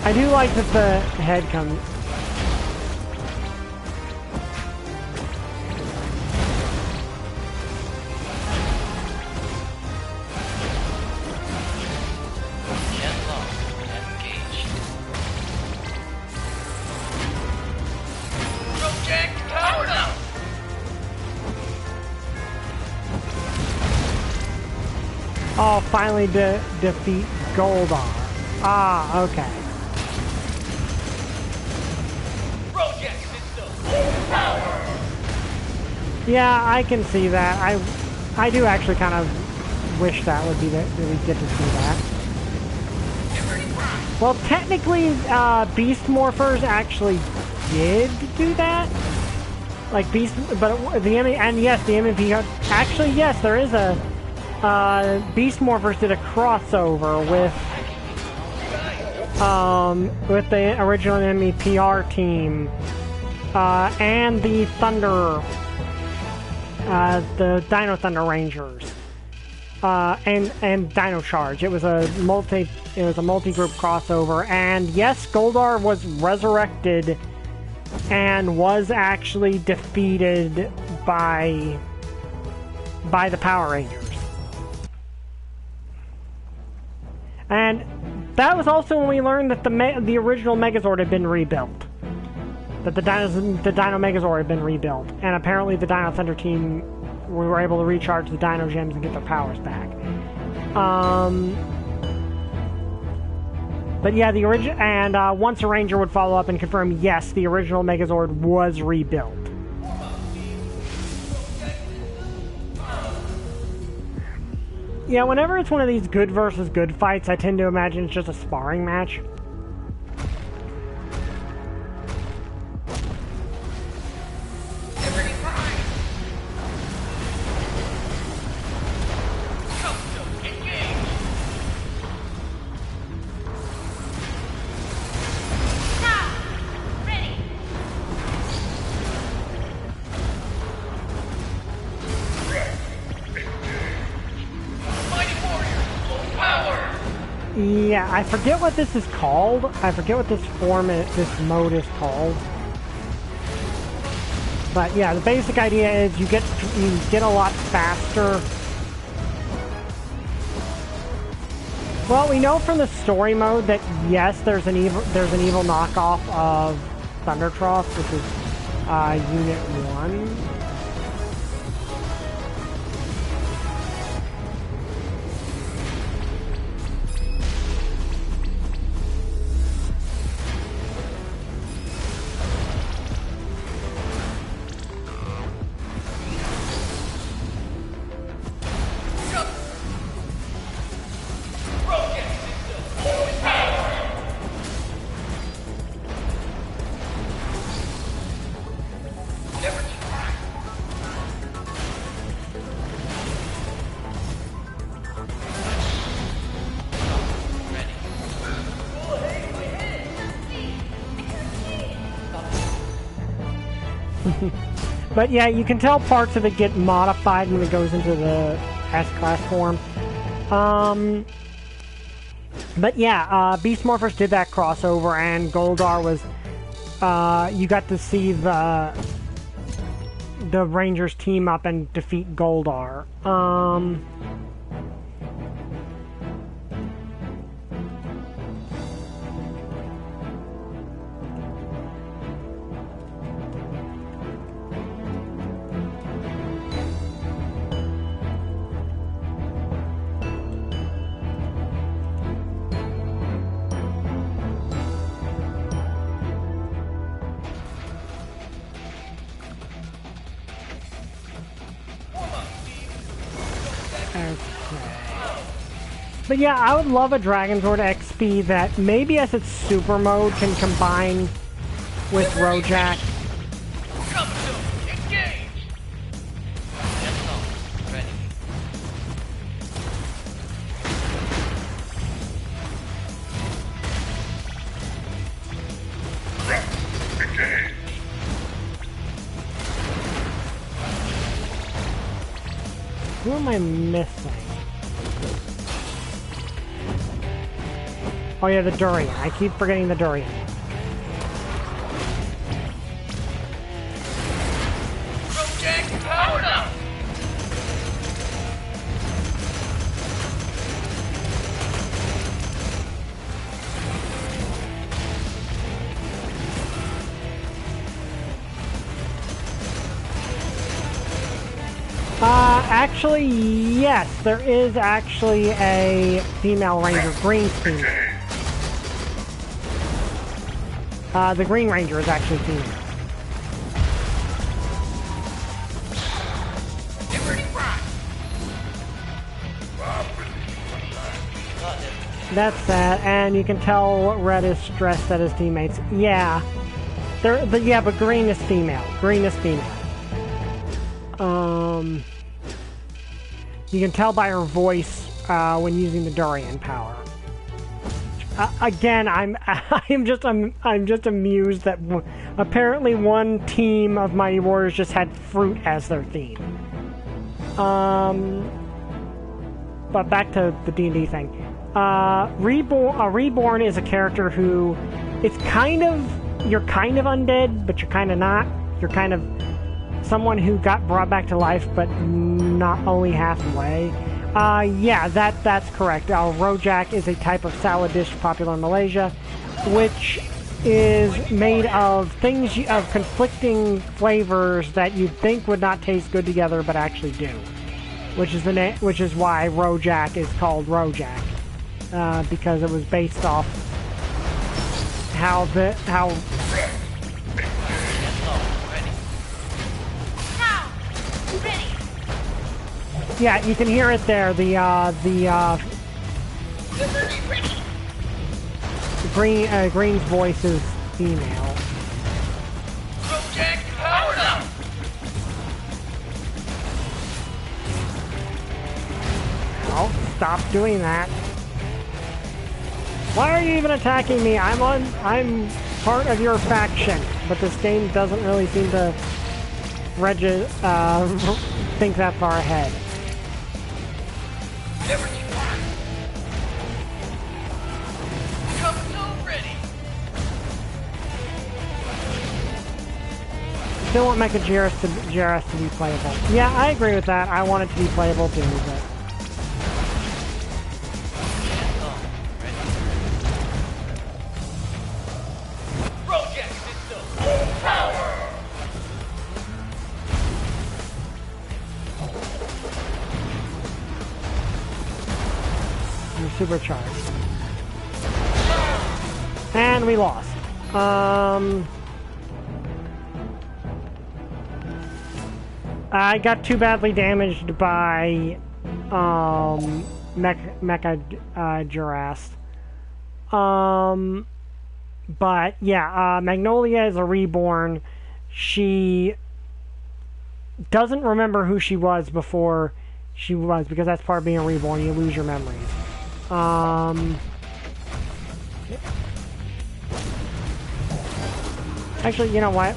I do like that the head comes. Oh, finally defeat Goldar. Ah, okay. Project system. Power. Yeah, I can see that. I do actually kind of wish that would be that we get to see that. Well, technically, Beast Morphers actually did do that. Like Beast, but the and yes, the MP actually yes, there is a Beast Morphers did a crossover with the original MEPR team and the Thunder. The Dino Thunder Rangers, and Dino Charge. It was a multi-group crossover, and yes, Goldar was resurrected and was actually defeated by the Power Rangers. And that was also when we learned that the original Megazord had been rebuilt. That the Dino Megazord had been rebuilt, and apparently the Dino Thunder team were able to recharge the Dino Gems and get their powers back. But yeah, the original, and once a Ranger would follow up and confirm, yes, the original Megazord was rebuilt. Yeah, whenever it's one of these good versus good fights, I tend to imagine it's just a sparring match. Yeah, I forget what this is called. I forget what this this mode is called. But yeah, the basic idea is you get a lot faster. Well, we know from the story mode that yes, there's an evil knockoff of Thundertross, which is Unit 1. But yeah, you can tell parts of it get modified when it goes into the S-Class form. But yeah, Beast Morphers did that crossover, and Goldar was... you got to see the Rangers team up and defeat Goldar. But yeah, I would love a Dragonzord XP that maybe as its super mode can combine with Rojak. Who am I missing? Oh yeah, the Durian. I keep forgetting the Durian. Project powered up! Actually, yes, there is actually a female ranger, green female. The Green Ranger is actually female. That's that, and you can tell Red is stressed at his teammates. Yeah, but Green is female. Green is female. You can tell by her voice when using the Durian power. Again, I'm just amused that apparently one team of Mighty Warriors just had fruit as their theme. But back to the D&D thing. Reborn is a character who, you're kind of undead, but you're kind of not. You're kind of someone who got brought back to life, but not only halfway. Yeah, that's correct. Rojak is a type of salad dish popular in Malaysia, which is made of conflicting flavors that you'd think would not taste good together, but actually do. Which is why Rojak is called Rojak, because it was based off how. Yeah, you can hear it there. Green's voice is female. Rojak, power up! Oh, stop doing that. Why are you even attacking me? I'm part of your faction, but this game doesn't really seem to think that far ahead. Still want Mecha Jairus to be playable. Yeah, I agree with that. I want it to be playable too, but... You're supercharged. And we lost. I got too badly damaged by Mecha Jairus. But yeah, Magnolia is a reborn. She doesn't remember who she was before she was, because that's part of being a reborn. You lose your memories. Actually, you know what?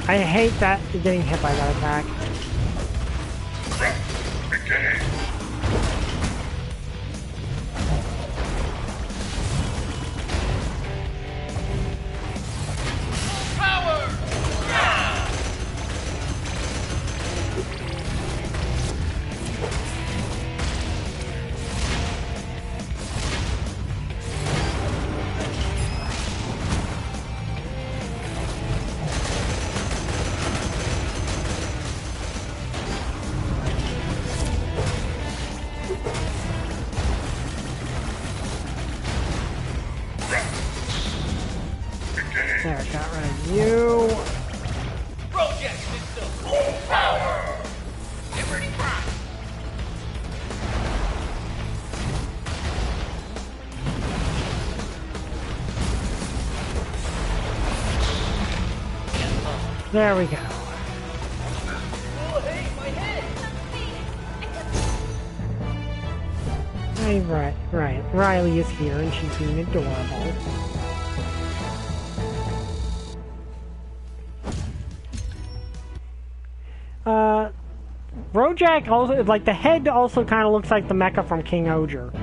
I hate that getting hit by that attack. There, got rid of you. Project system full power. Liberty Prime. There we go. Oh, hey, my head. Hey, right. Riley is here and she's being adorable. Rojak also, like, the head also kind of looks like the mecha from King Oger.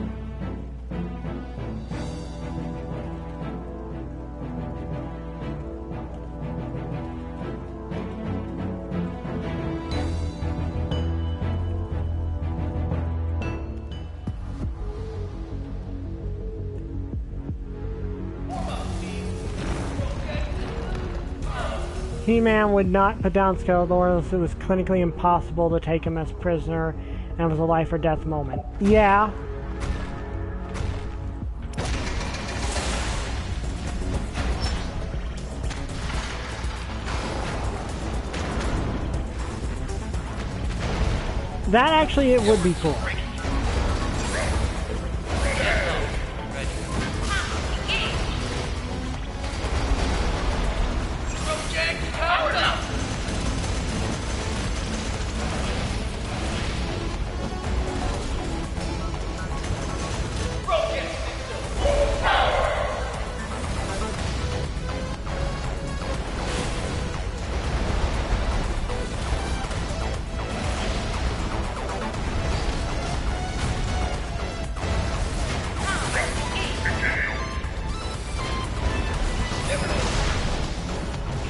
He-Man would not put down Skeletor unless it was clinically impossible to take him as prisoner and it was a life or death moment. Yeah. That actually, it would be cool.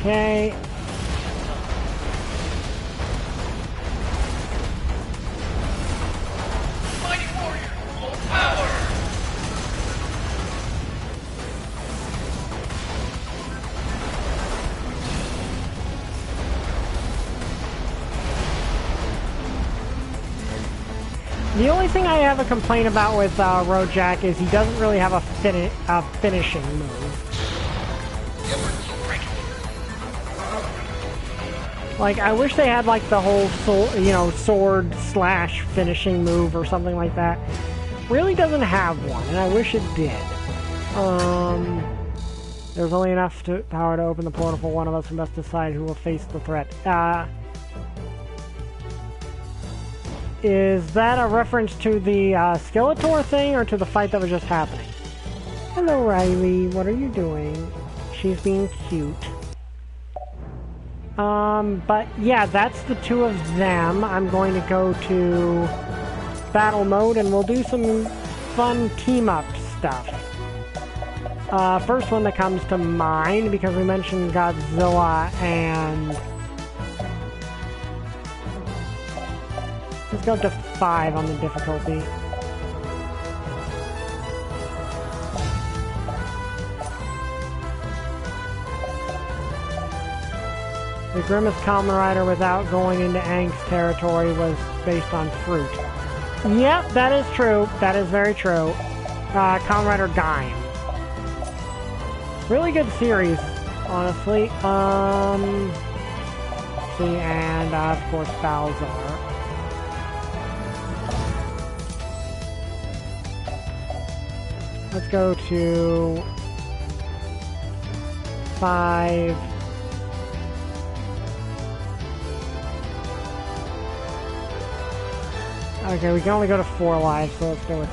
Okay. Mighty warrior, full power. The only thing I have a complaint about with Rojack is he doesn't really have a finishing move. Like, I wish they had, like, the whole, sword slash finishing move or something like that. Really doesn't have one, and I wish it did. There's only enough power to open the portal for one of us, and must decide who will face the threat. Is that a reference to the Skeletor thing, or to the fight that was just happening? Hello, Riley. What are you doing? She's being cute. But yeah, that's the two of them. I'm going to go to battle mode and we'll do some fun team-up stuff. First one that comes to mind, because we mentioned Godzilla, and let's go up to 5 on the difficulty. The Grimmest Kamen Rider without going into Angst territory was based on fruit. Yep, that is true. That is very true. Kamen Rider Gaim. Really good series, honestly. See, and of course Balzar. Let's go to 5. Okay, we can only go to 4 lives, so let's go with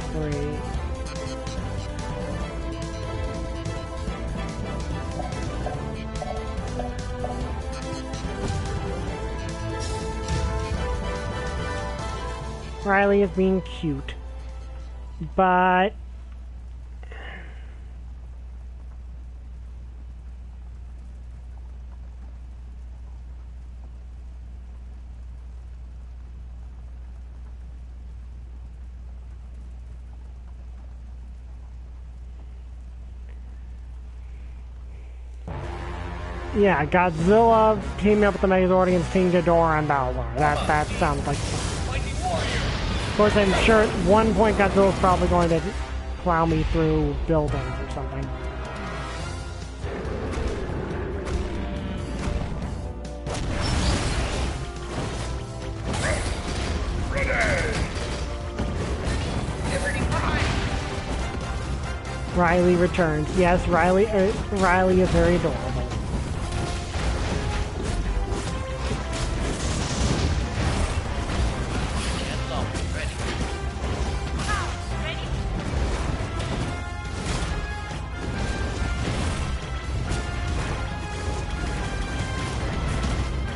3. Riley is being cute, but yeah, Godzilla teaming up with the Megazord against King Ghidorah and Balzar. That sounds like fun. Of course, I'm sure at one point Godzilla's probably going to plow me through buildings or something. Riley returns. Yes, Riley is very adorable.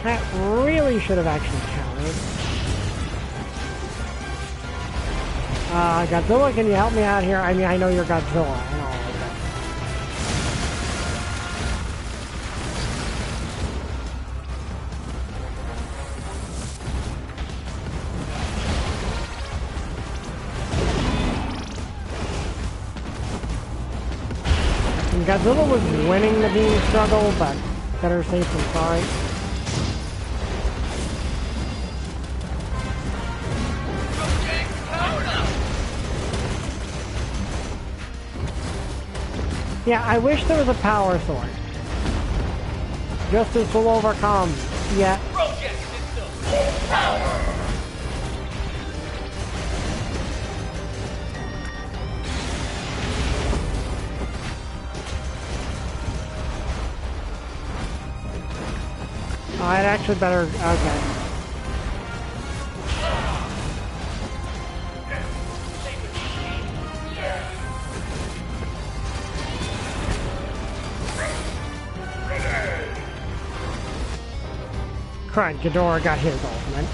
That really should have actually counted. Godzilla, can you help me out here? I mean, I know you're Godzilla. I know. And Godzilla was winning the beam struggle, but Better safe than sorry. Yeah, I wish there was a power source. Justice will overcome. Yeah. Project system, full power. I'd actually better. Okay. Crud, Ghidorah got his ultimate.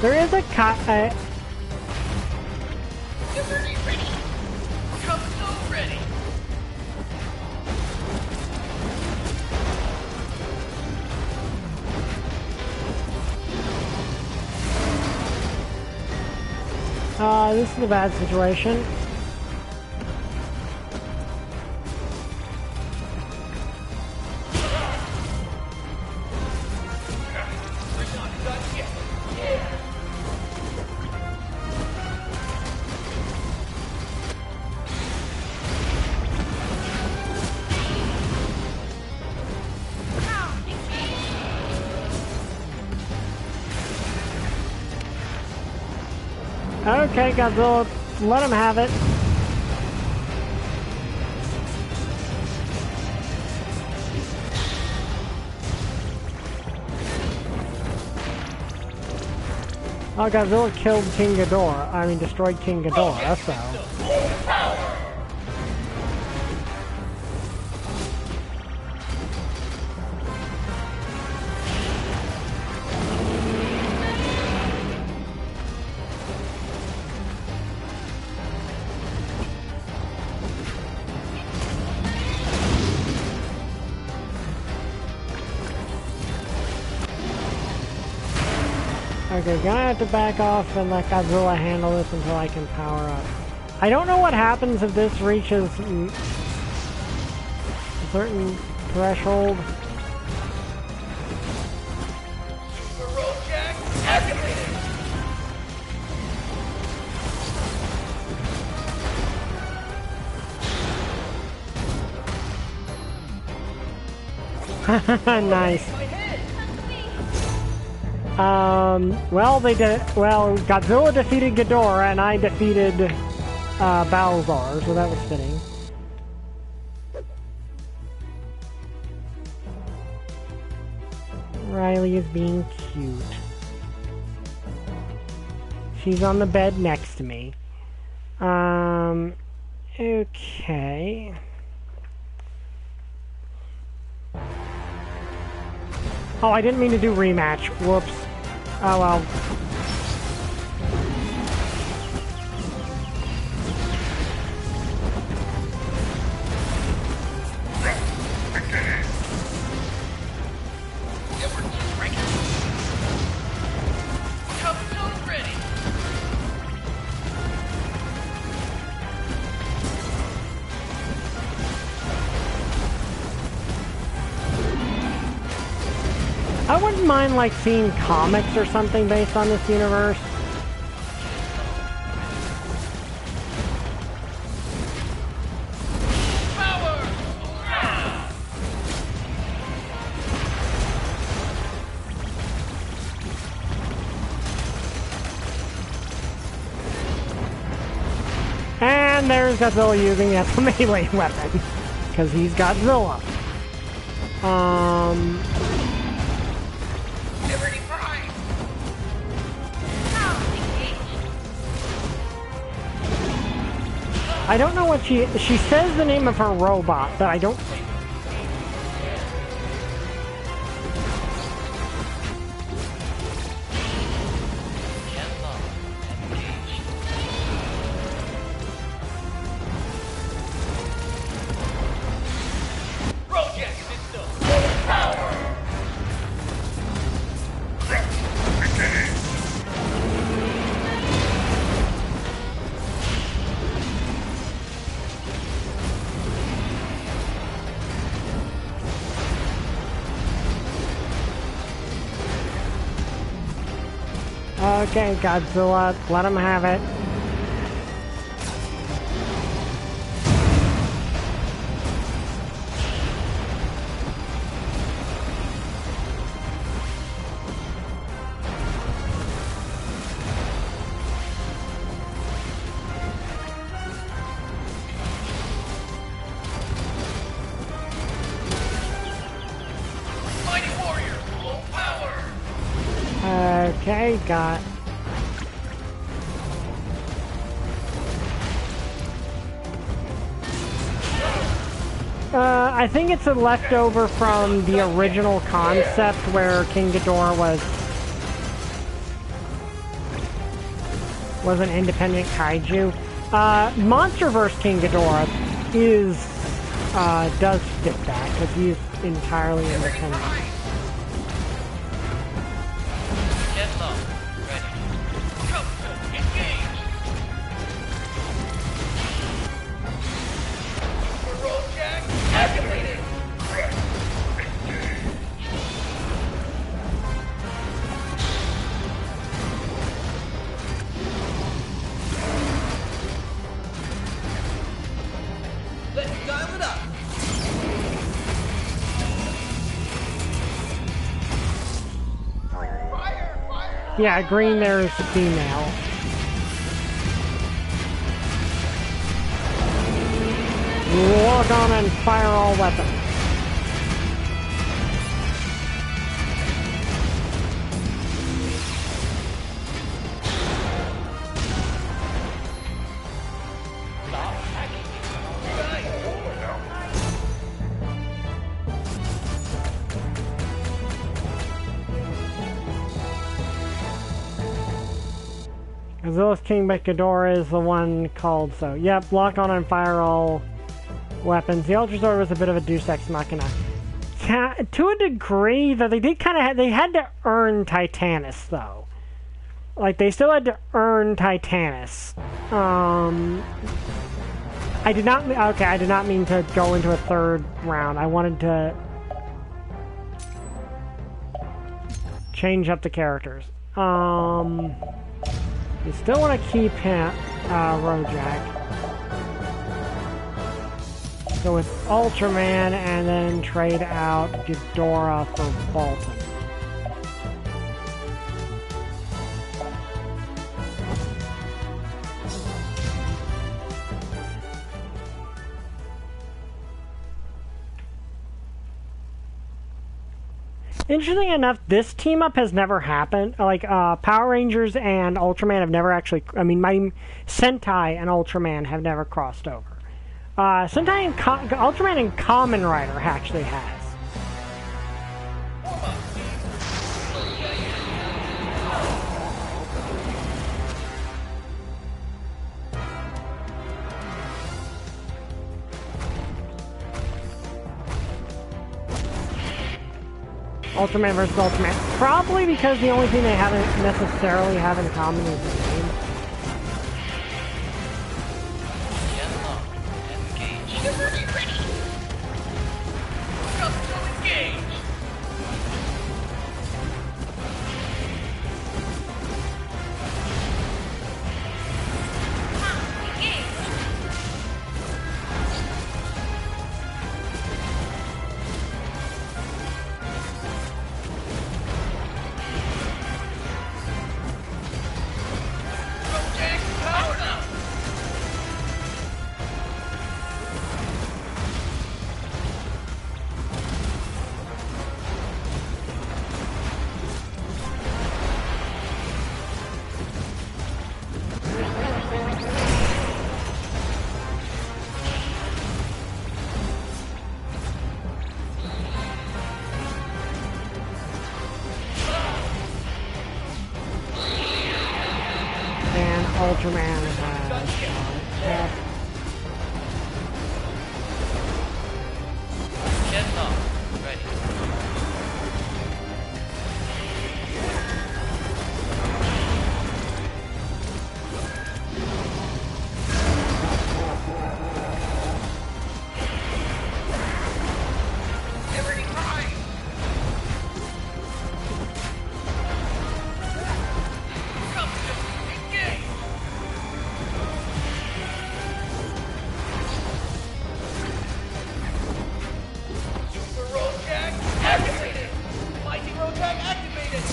There is a Liberty ready. Come so ready. this is a bad situation. Okay, Godzilla, let him have it. Oh, Godzilla killed King Ghidorah. I mean, destroyed King Ghidorah, so... Okay, gonna have to back off and let Godzilla handle this until I can power up. I don't know what happens if this reaches a certain threshold. Super roll jack activated. Nice. Well, well, Godzilla defeated Ghidorah, and I defeated, Balzar, so that was fitting. Riley is being cute. She's on the bed next to me. Okay. Oh, I didn't mean to do rematch. Whoops. Oh well. Come so ready. I wouldn't mind, like, seeing comics or something based on this universe. Power. And there's Godzilla using it as a melee weapon. Because he's Godzilla. Liberty Prime. I don't know what she says the name of her robot, but I don't... Okay, Godzilla, let him have it. Mighty warrior, full power. Okay, got... I think it's a leftover from the original concept where King Ghidorah was an independent kaiju. Monsterverse King Ghidorah does fit that because he's entirely independent. Get low. Ready. Come, engage. Super roll jack activated. Let's dial it up. Fire, fire. Yeah, green there is the female. Lock on and fire all weapons. Godzilla's King Ghidorah is the one called so. Yep, lock on and fire all weapons. The Ultra Sword was a bit of a deus ex machina. To a degree, though, they did kind of they had to earn Titanus, though. Like, they still had to earn Titanus. I did not mean to go into a third round. I wanted to change up the characters. You still want to keep him, Rojak. Go with Ultraman and then trade out Ghidorah for Bolton. Interesting enough, this team up has never happened. Like, Power Rangers and Ultraman have never actually... I mean, Sentai and Ultraman have never crossed over. Sentai and Ultraman and Kamen Rider actually has. Ultraman versus Ultraman. Probably because the only thing they haven't necessarily have in common is the name. Ready. Come to engage. Ultraman has shot. Get up. Ready. Liberty Prime! Come to engage! Super Road Jack activated! Mighty Road Jack activated!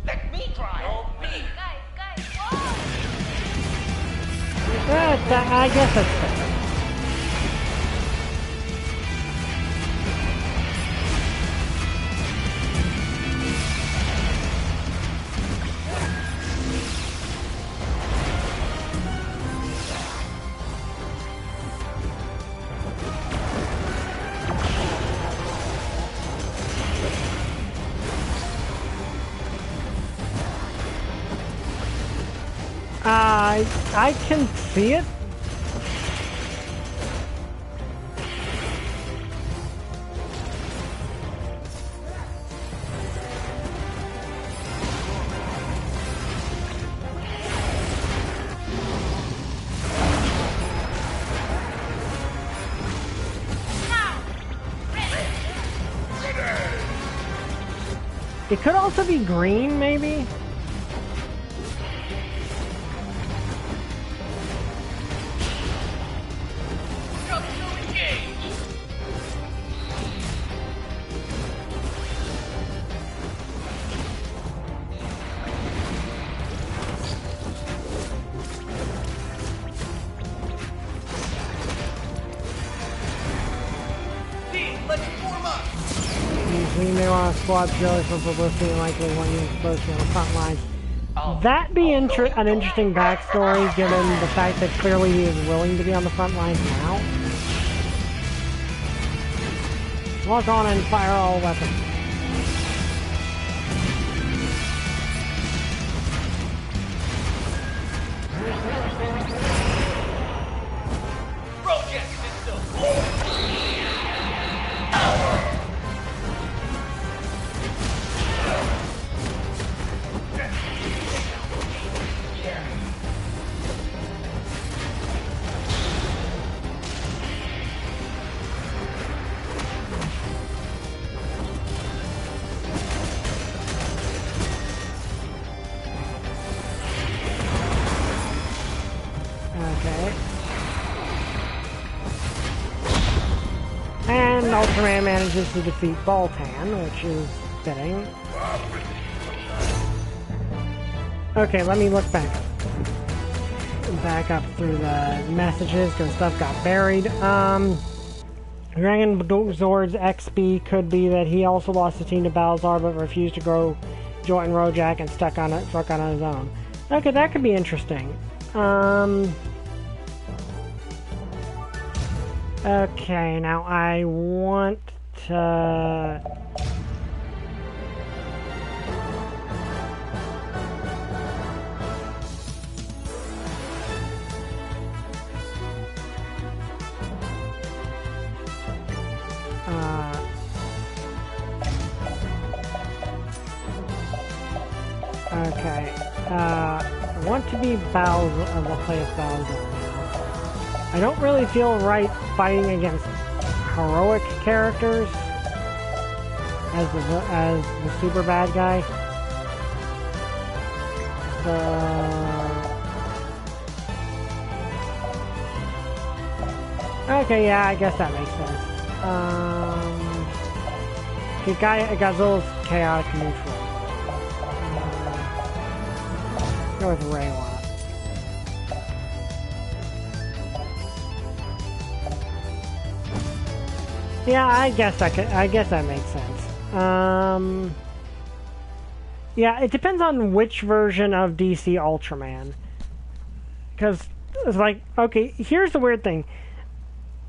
Let me try! Help me! Guys, whoa! I guess that's fair. I can see it. It could also be green, maybe? Come to engage! Team, let's form up! We may want to squad together for publicity and likely when you're supposed to be on the front lines. That'd be an interesting backstory, given the fact that clearly he is willing to be on the front lines now. Lock on and fire all weapons. Project system! Okay. And Ultraman manages to defeat Baltan, which is fitting. Okay, let me look back up. Back up through the messages, because stuff got buried. Dragon Zord's XP could be that he also lost his team to Balzar, but refused to join Rojak and stuck on his own. Okay, that could be interesting. Okay, now I want to... Okay, I want to be Bowser, we'll play as Bowser now. I don't really feel right fighting against heroic characters as the super bad guy. Okay, yeah, I guess that makes sense. Godzilla's chaotic neutral. Go with Raywa. Yeah, I guess that makes sense. Yeah, it depends on which version of DC Ultraman. Because it's like, okay, here's the weird thing.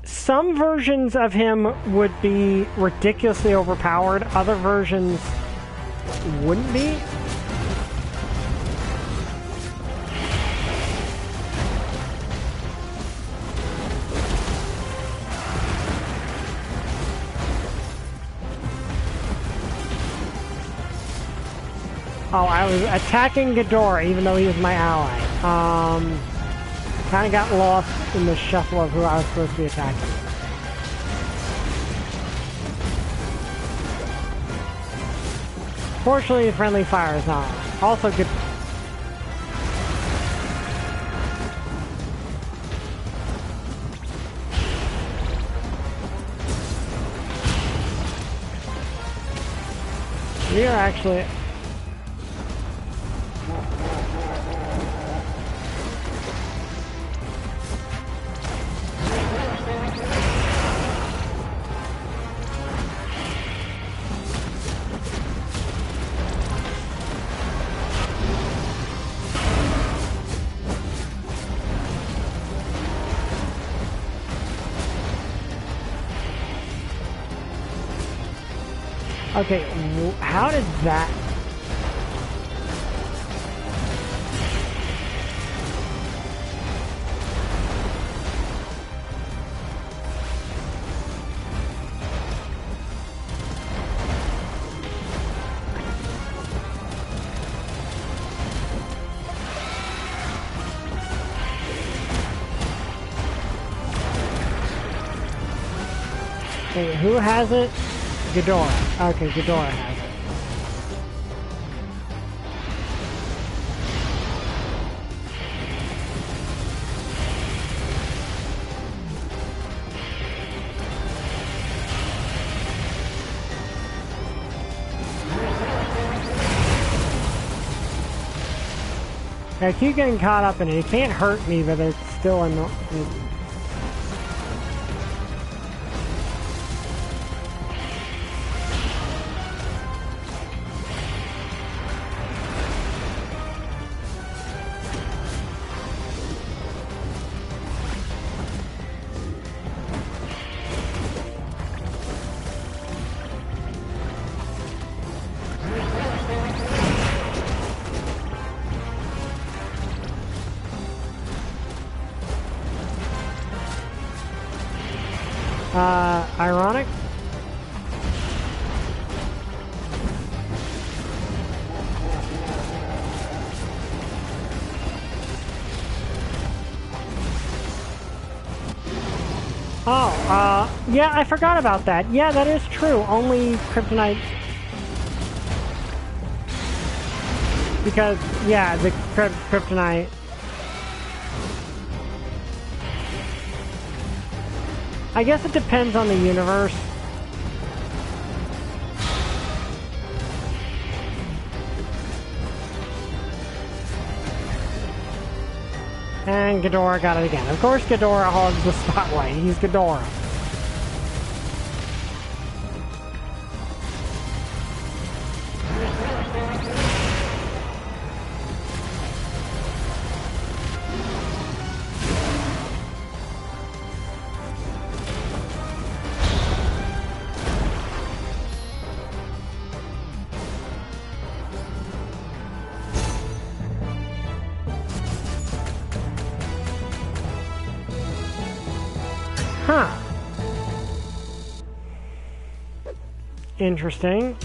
Some versions of him would be ridiculously overpowered. Other versions wouldn't be. Oh, I was attacking Ghidorah even though he was my ally. Kind of got lost in the shuffle of who I was supposed to be attacking. Fortunately, the friendly fire is not on. Also good. We are actually... Okay, how did that... Okay, who has it? Ghidorah. Okay, Ghidorah has it. I keep getting caught up in it. It can't hurt me, but it's still annoying. Ironic? Oh, yeah, I forgot about that. Yeah, that is true. Only kryptonite... Because, yeah, the kryptonite... I guess it depends on the universe. And Ghidorah got it again. Of course Ghidorah hogs the spotlight. He's Ghidorah. Huh. Interesting.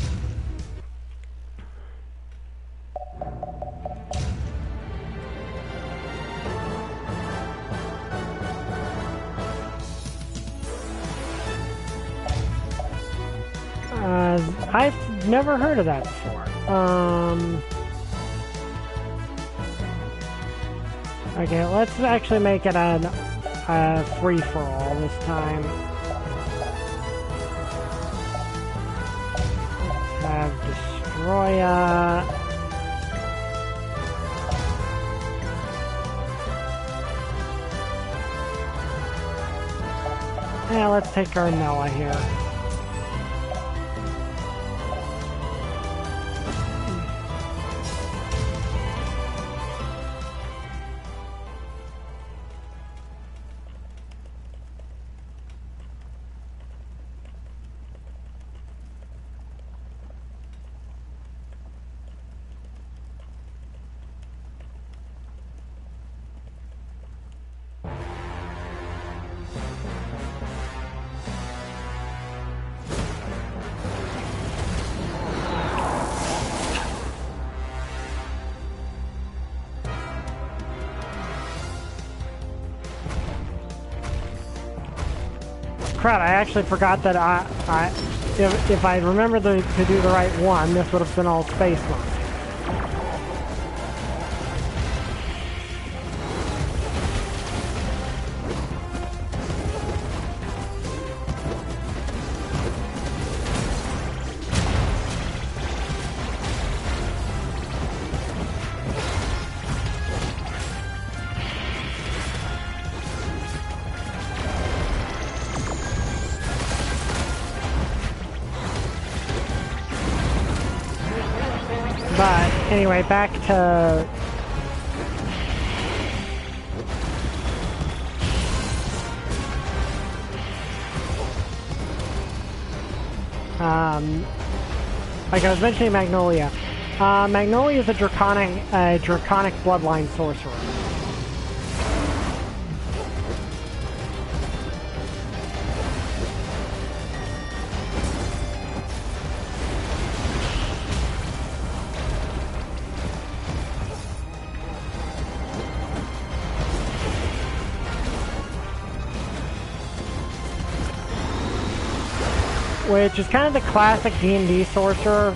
I've never heard of that before. Okay, let's actually make it a free-for-all this time. Let's have Destroya. Yeah, let's take Garnella here. crap, I actually forgot that if I remember to do the right one, this would have been all space money. But anyway, back to like I was mentioning Magnolia. Magnolia is a draconic bloodline sorcerer. Which is kind of the classic D&D sorcerer.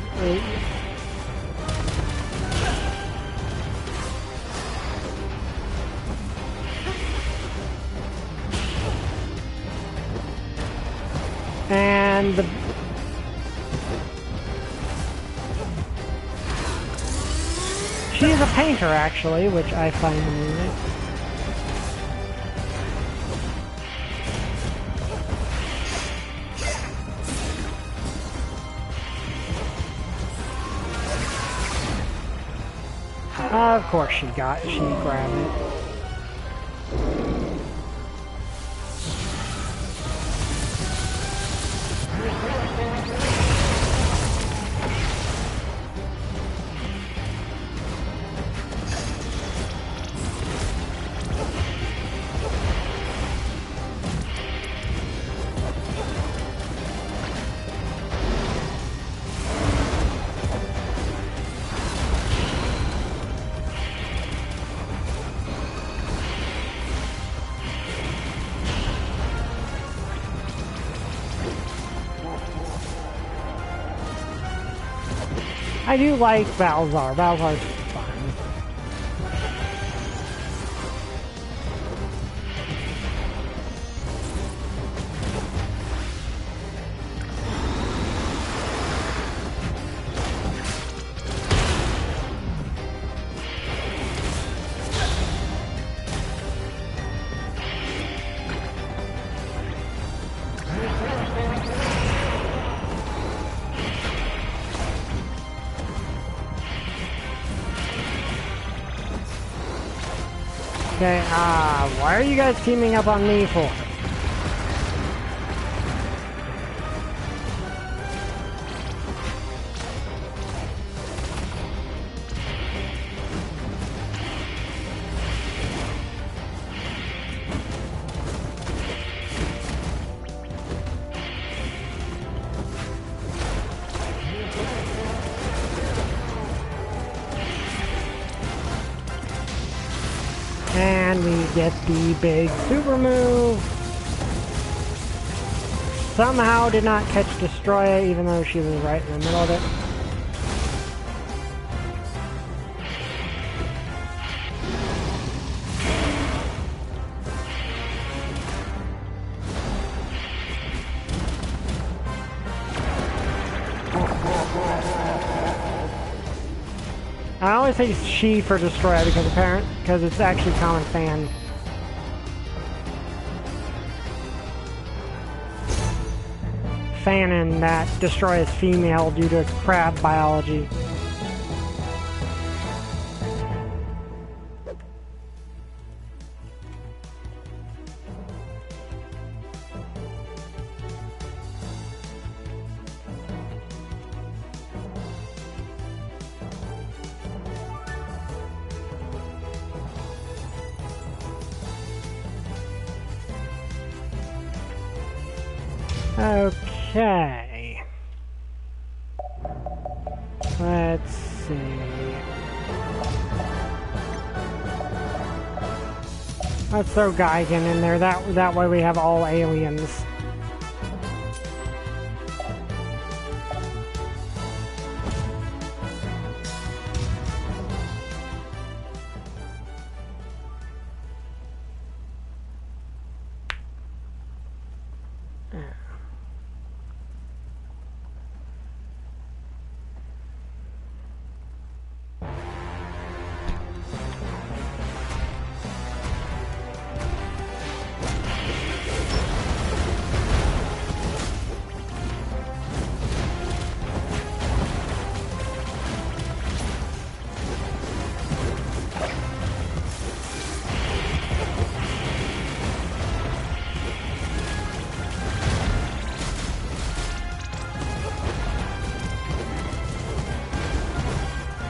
And she's a painter, actually, which I find amusing. Of course she grabbed it. I do like Balzar. Balzar's fun. Okay, why are you guys teaming up on me for? And we get the big super move. Somehow did not catch Destroya, even though she was right in the middle of it. I always say she for Destroya because it's actually common fan. Fanon that Destroya is female due to crab biology. Okay. Let's see. Let's throw Gigan in there. That way we have all aliens.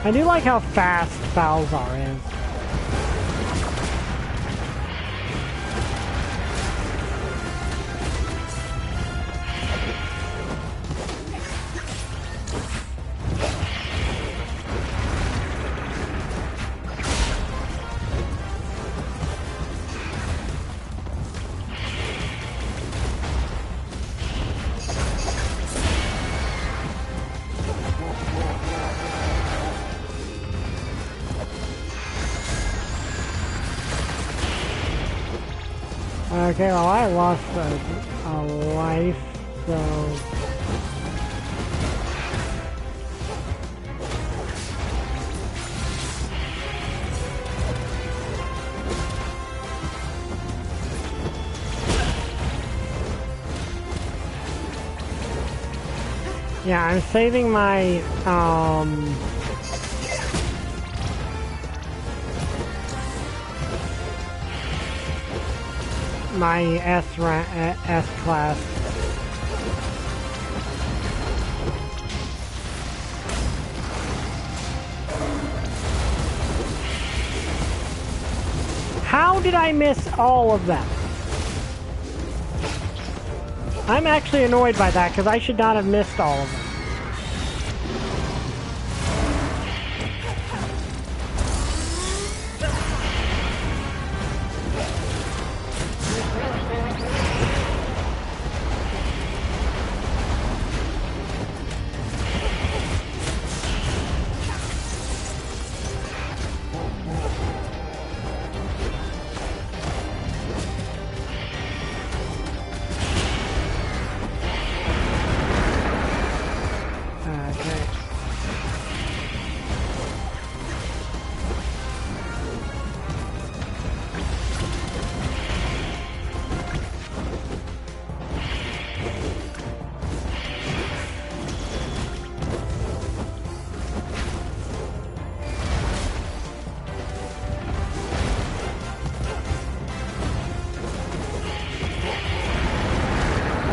I do like how fast Balzar is. Okay, well I lost a life, so... Yeah, I'm saving my, my S class. How did I miss all of them? I'm actually annoyed by that because I should not have missed all of them.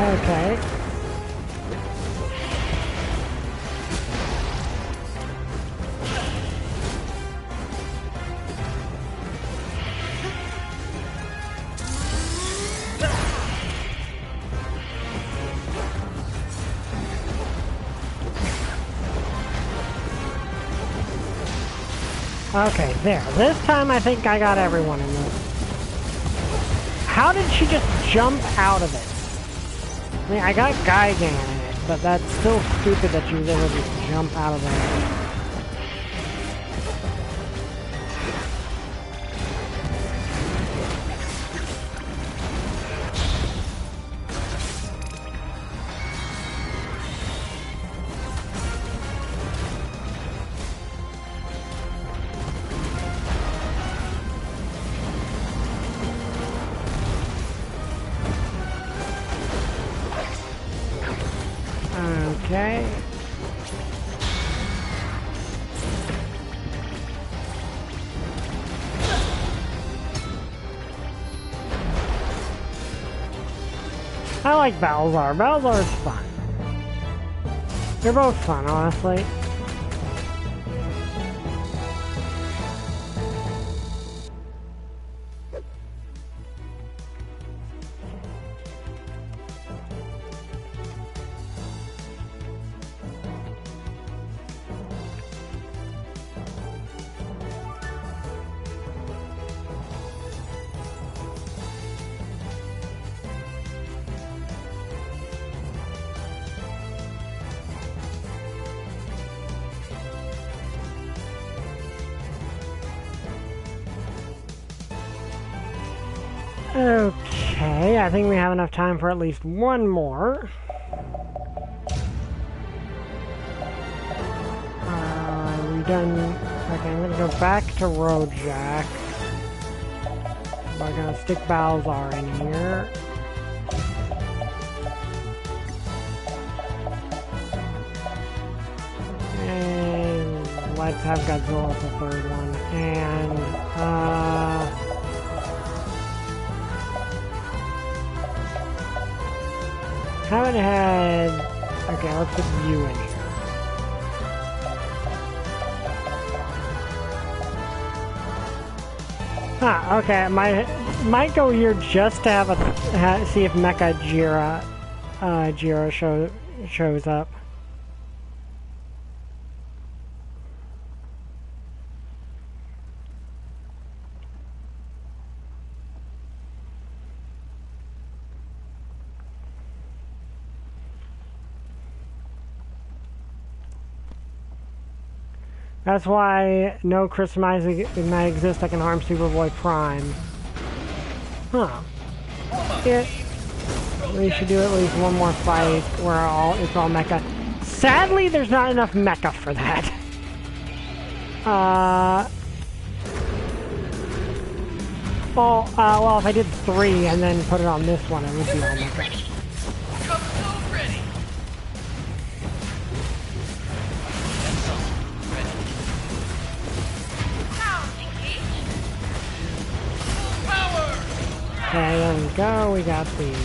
Okay. Okay, there. This time I think I got everyone in this. How did she just jump out of it? I mean, I got Gigan in it, but that's still stupid that she was able to just jump out of there. Okay. I like Balzar. Balzar is fun. They're both fun, honestly. Okay, I think we have enough time for at least one more. Are we done? Okay, I'm gonna go back to Rojak. We're gonna stick Balzar in here. And let's have Godzilla as the third one. And, haven't had... Okay, let's put you in here. Ah, okay. Might go here just to have a see if Mecha Jira shows up. That's why no Kryptonite might exist that can harm Superboy Prime. Huh. We should do at least one more fight where it's all mecha. Sadly, there's not enough mecha for that. Well, if I did 3 and then put it on this one, it would be all mecha. Okay, there we go. We got the...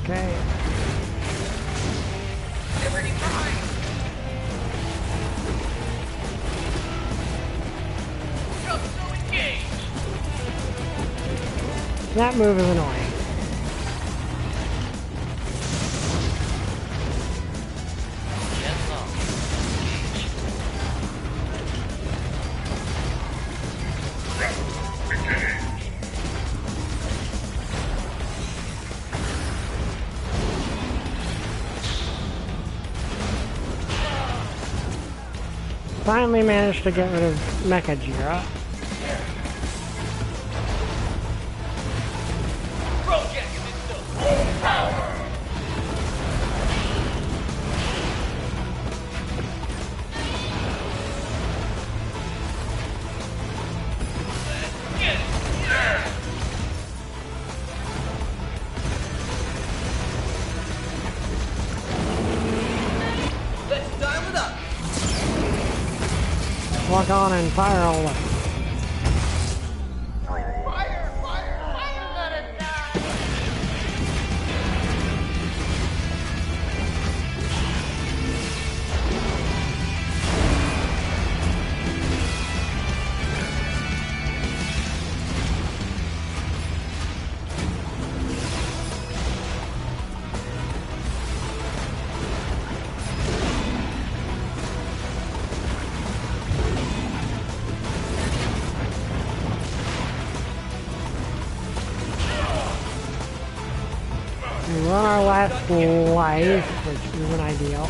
Okay. That move is annoying. Finally managed to get rid of Mecha Jira. Walk on and fire all of them. We're on our last life, which isn't ideal.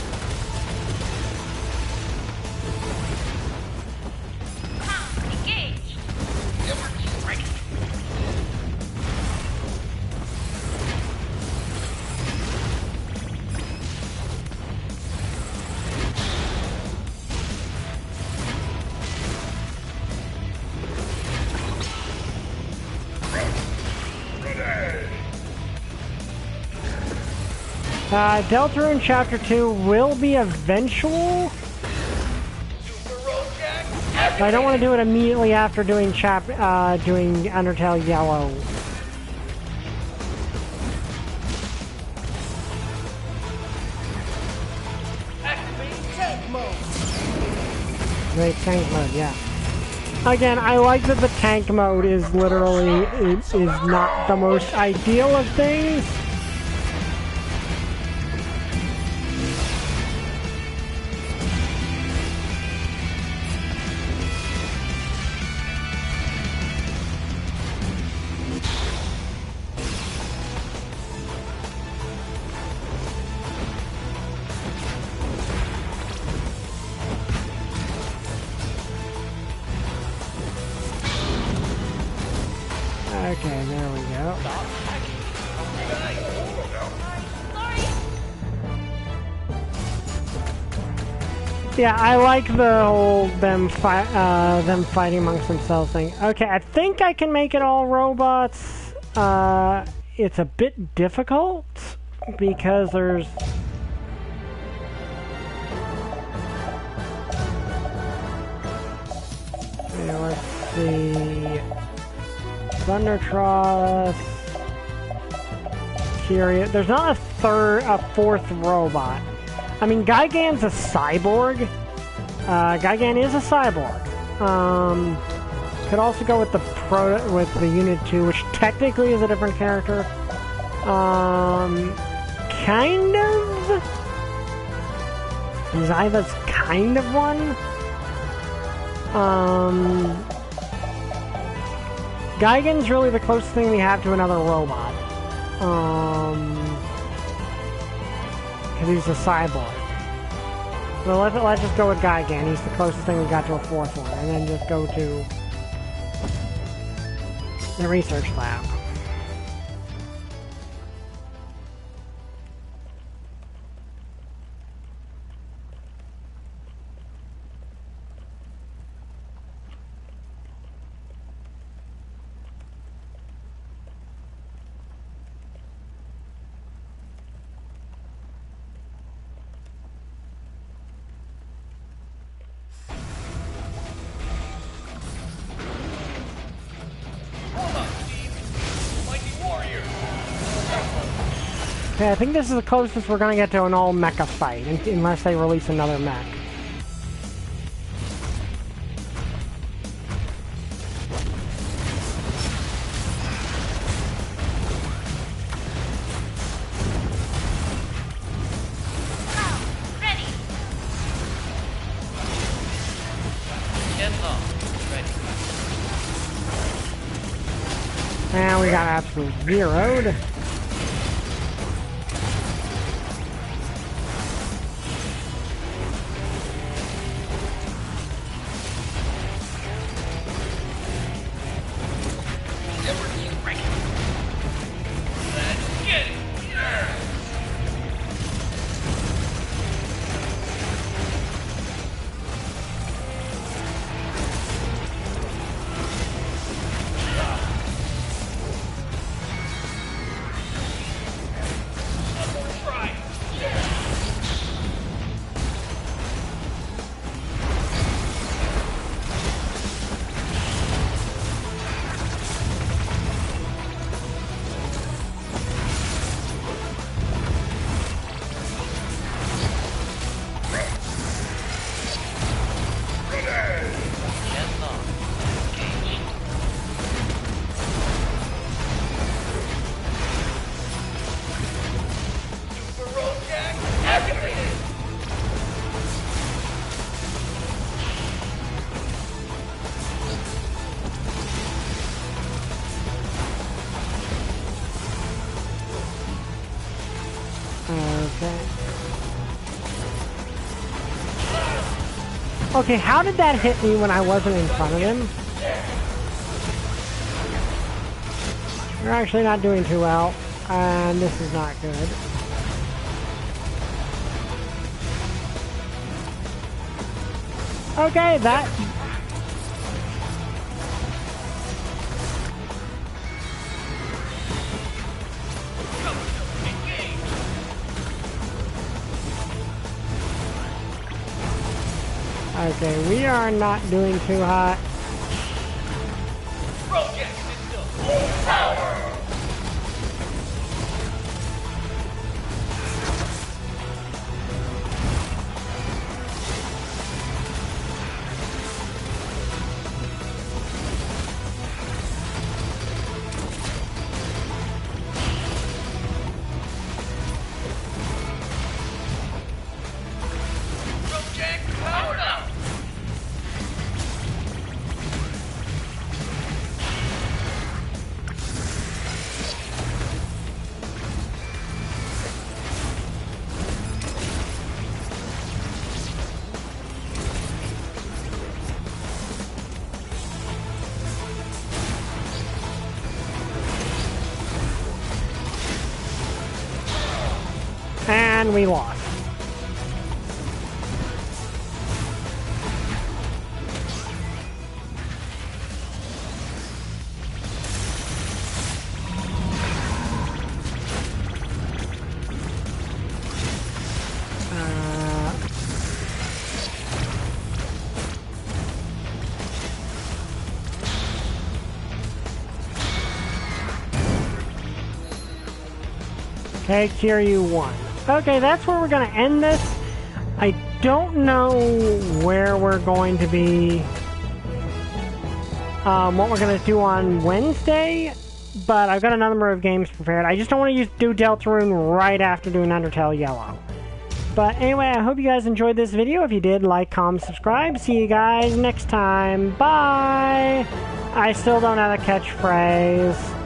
Deltarune Chapter 2 will be eventual. But I don't want to do it immediately after doing doing Undertale Yellow. Activating tank mode. Great tank mode, yeah. Again, I like that the tank mode is literally is not the most ideal of things. Okay, there we go. Yeah, I like the whole them fighting amongst themselves thing. Okay, I think I can make it all robots. It's a bit difficult because there's let's see. Thunder Truss. Curious. There's not a fourth robot. I mean, Gigan's a cyborg. Gigan is a cyborg. Could also go with the Unit 2, which technically is a different character. Kind of. Zyva's kind of one. Gigan's really the closest thing we have to another robot. Because he's a cyborg. So let's just go with Gigan. He's the closest thing we got to a fourth one. And then just go to the research lab. Okay, I think this is the closest we're gonna get to an all-mecha fight, unless they release another mech. And we got absolute zeroed. Okay, how did that hit me when I wasn't in front of him? We're actually not doing too well, and this is not good. Okay, that... Okay, we are not doing too hot. Project into full power! And we lost. Okay, Kiryu won. Okay, that's where we're going to end this. I don't know where we're going to be, what we're going to do on Wednesday, but I've got a number of games prepared. I just don't want to do Deltarune right after doing Undertale Yellow. But anyway, I hope you guys enjoyed this video. If you did, like, comment, subscribe. See you guys next time. Bye! I still don't have a catchphrase.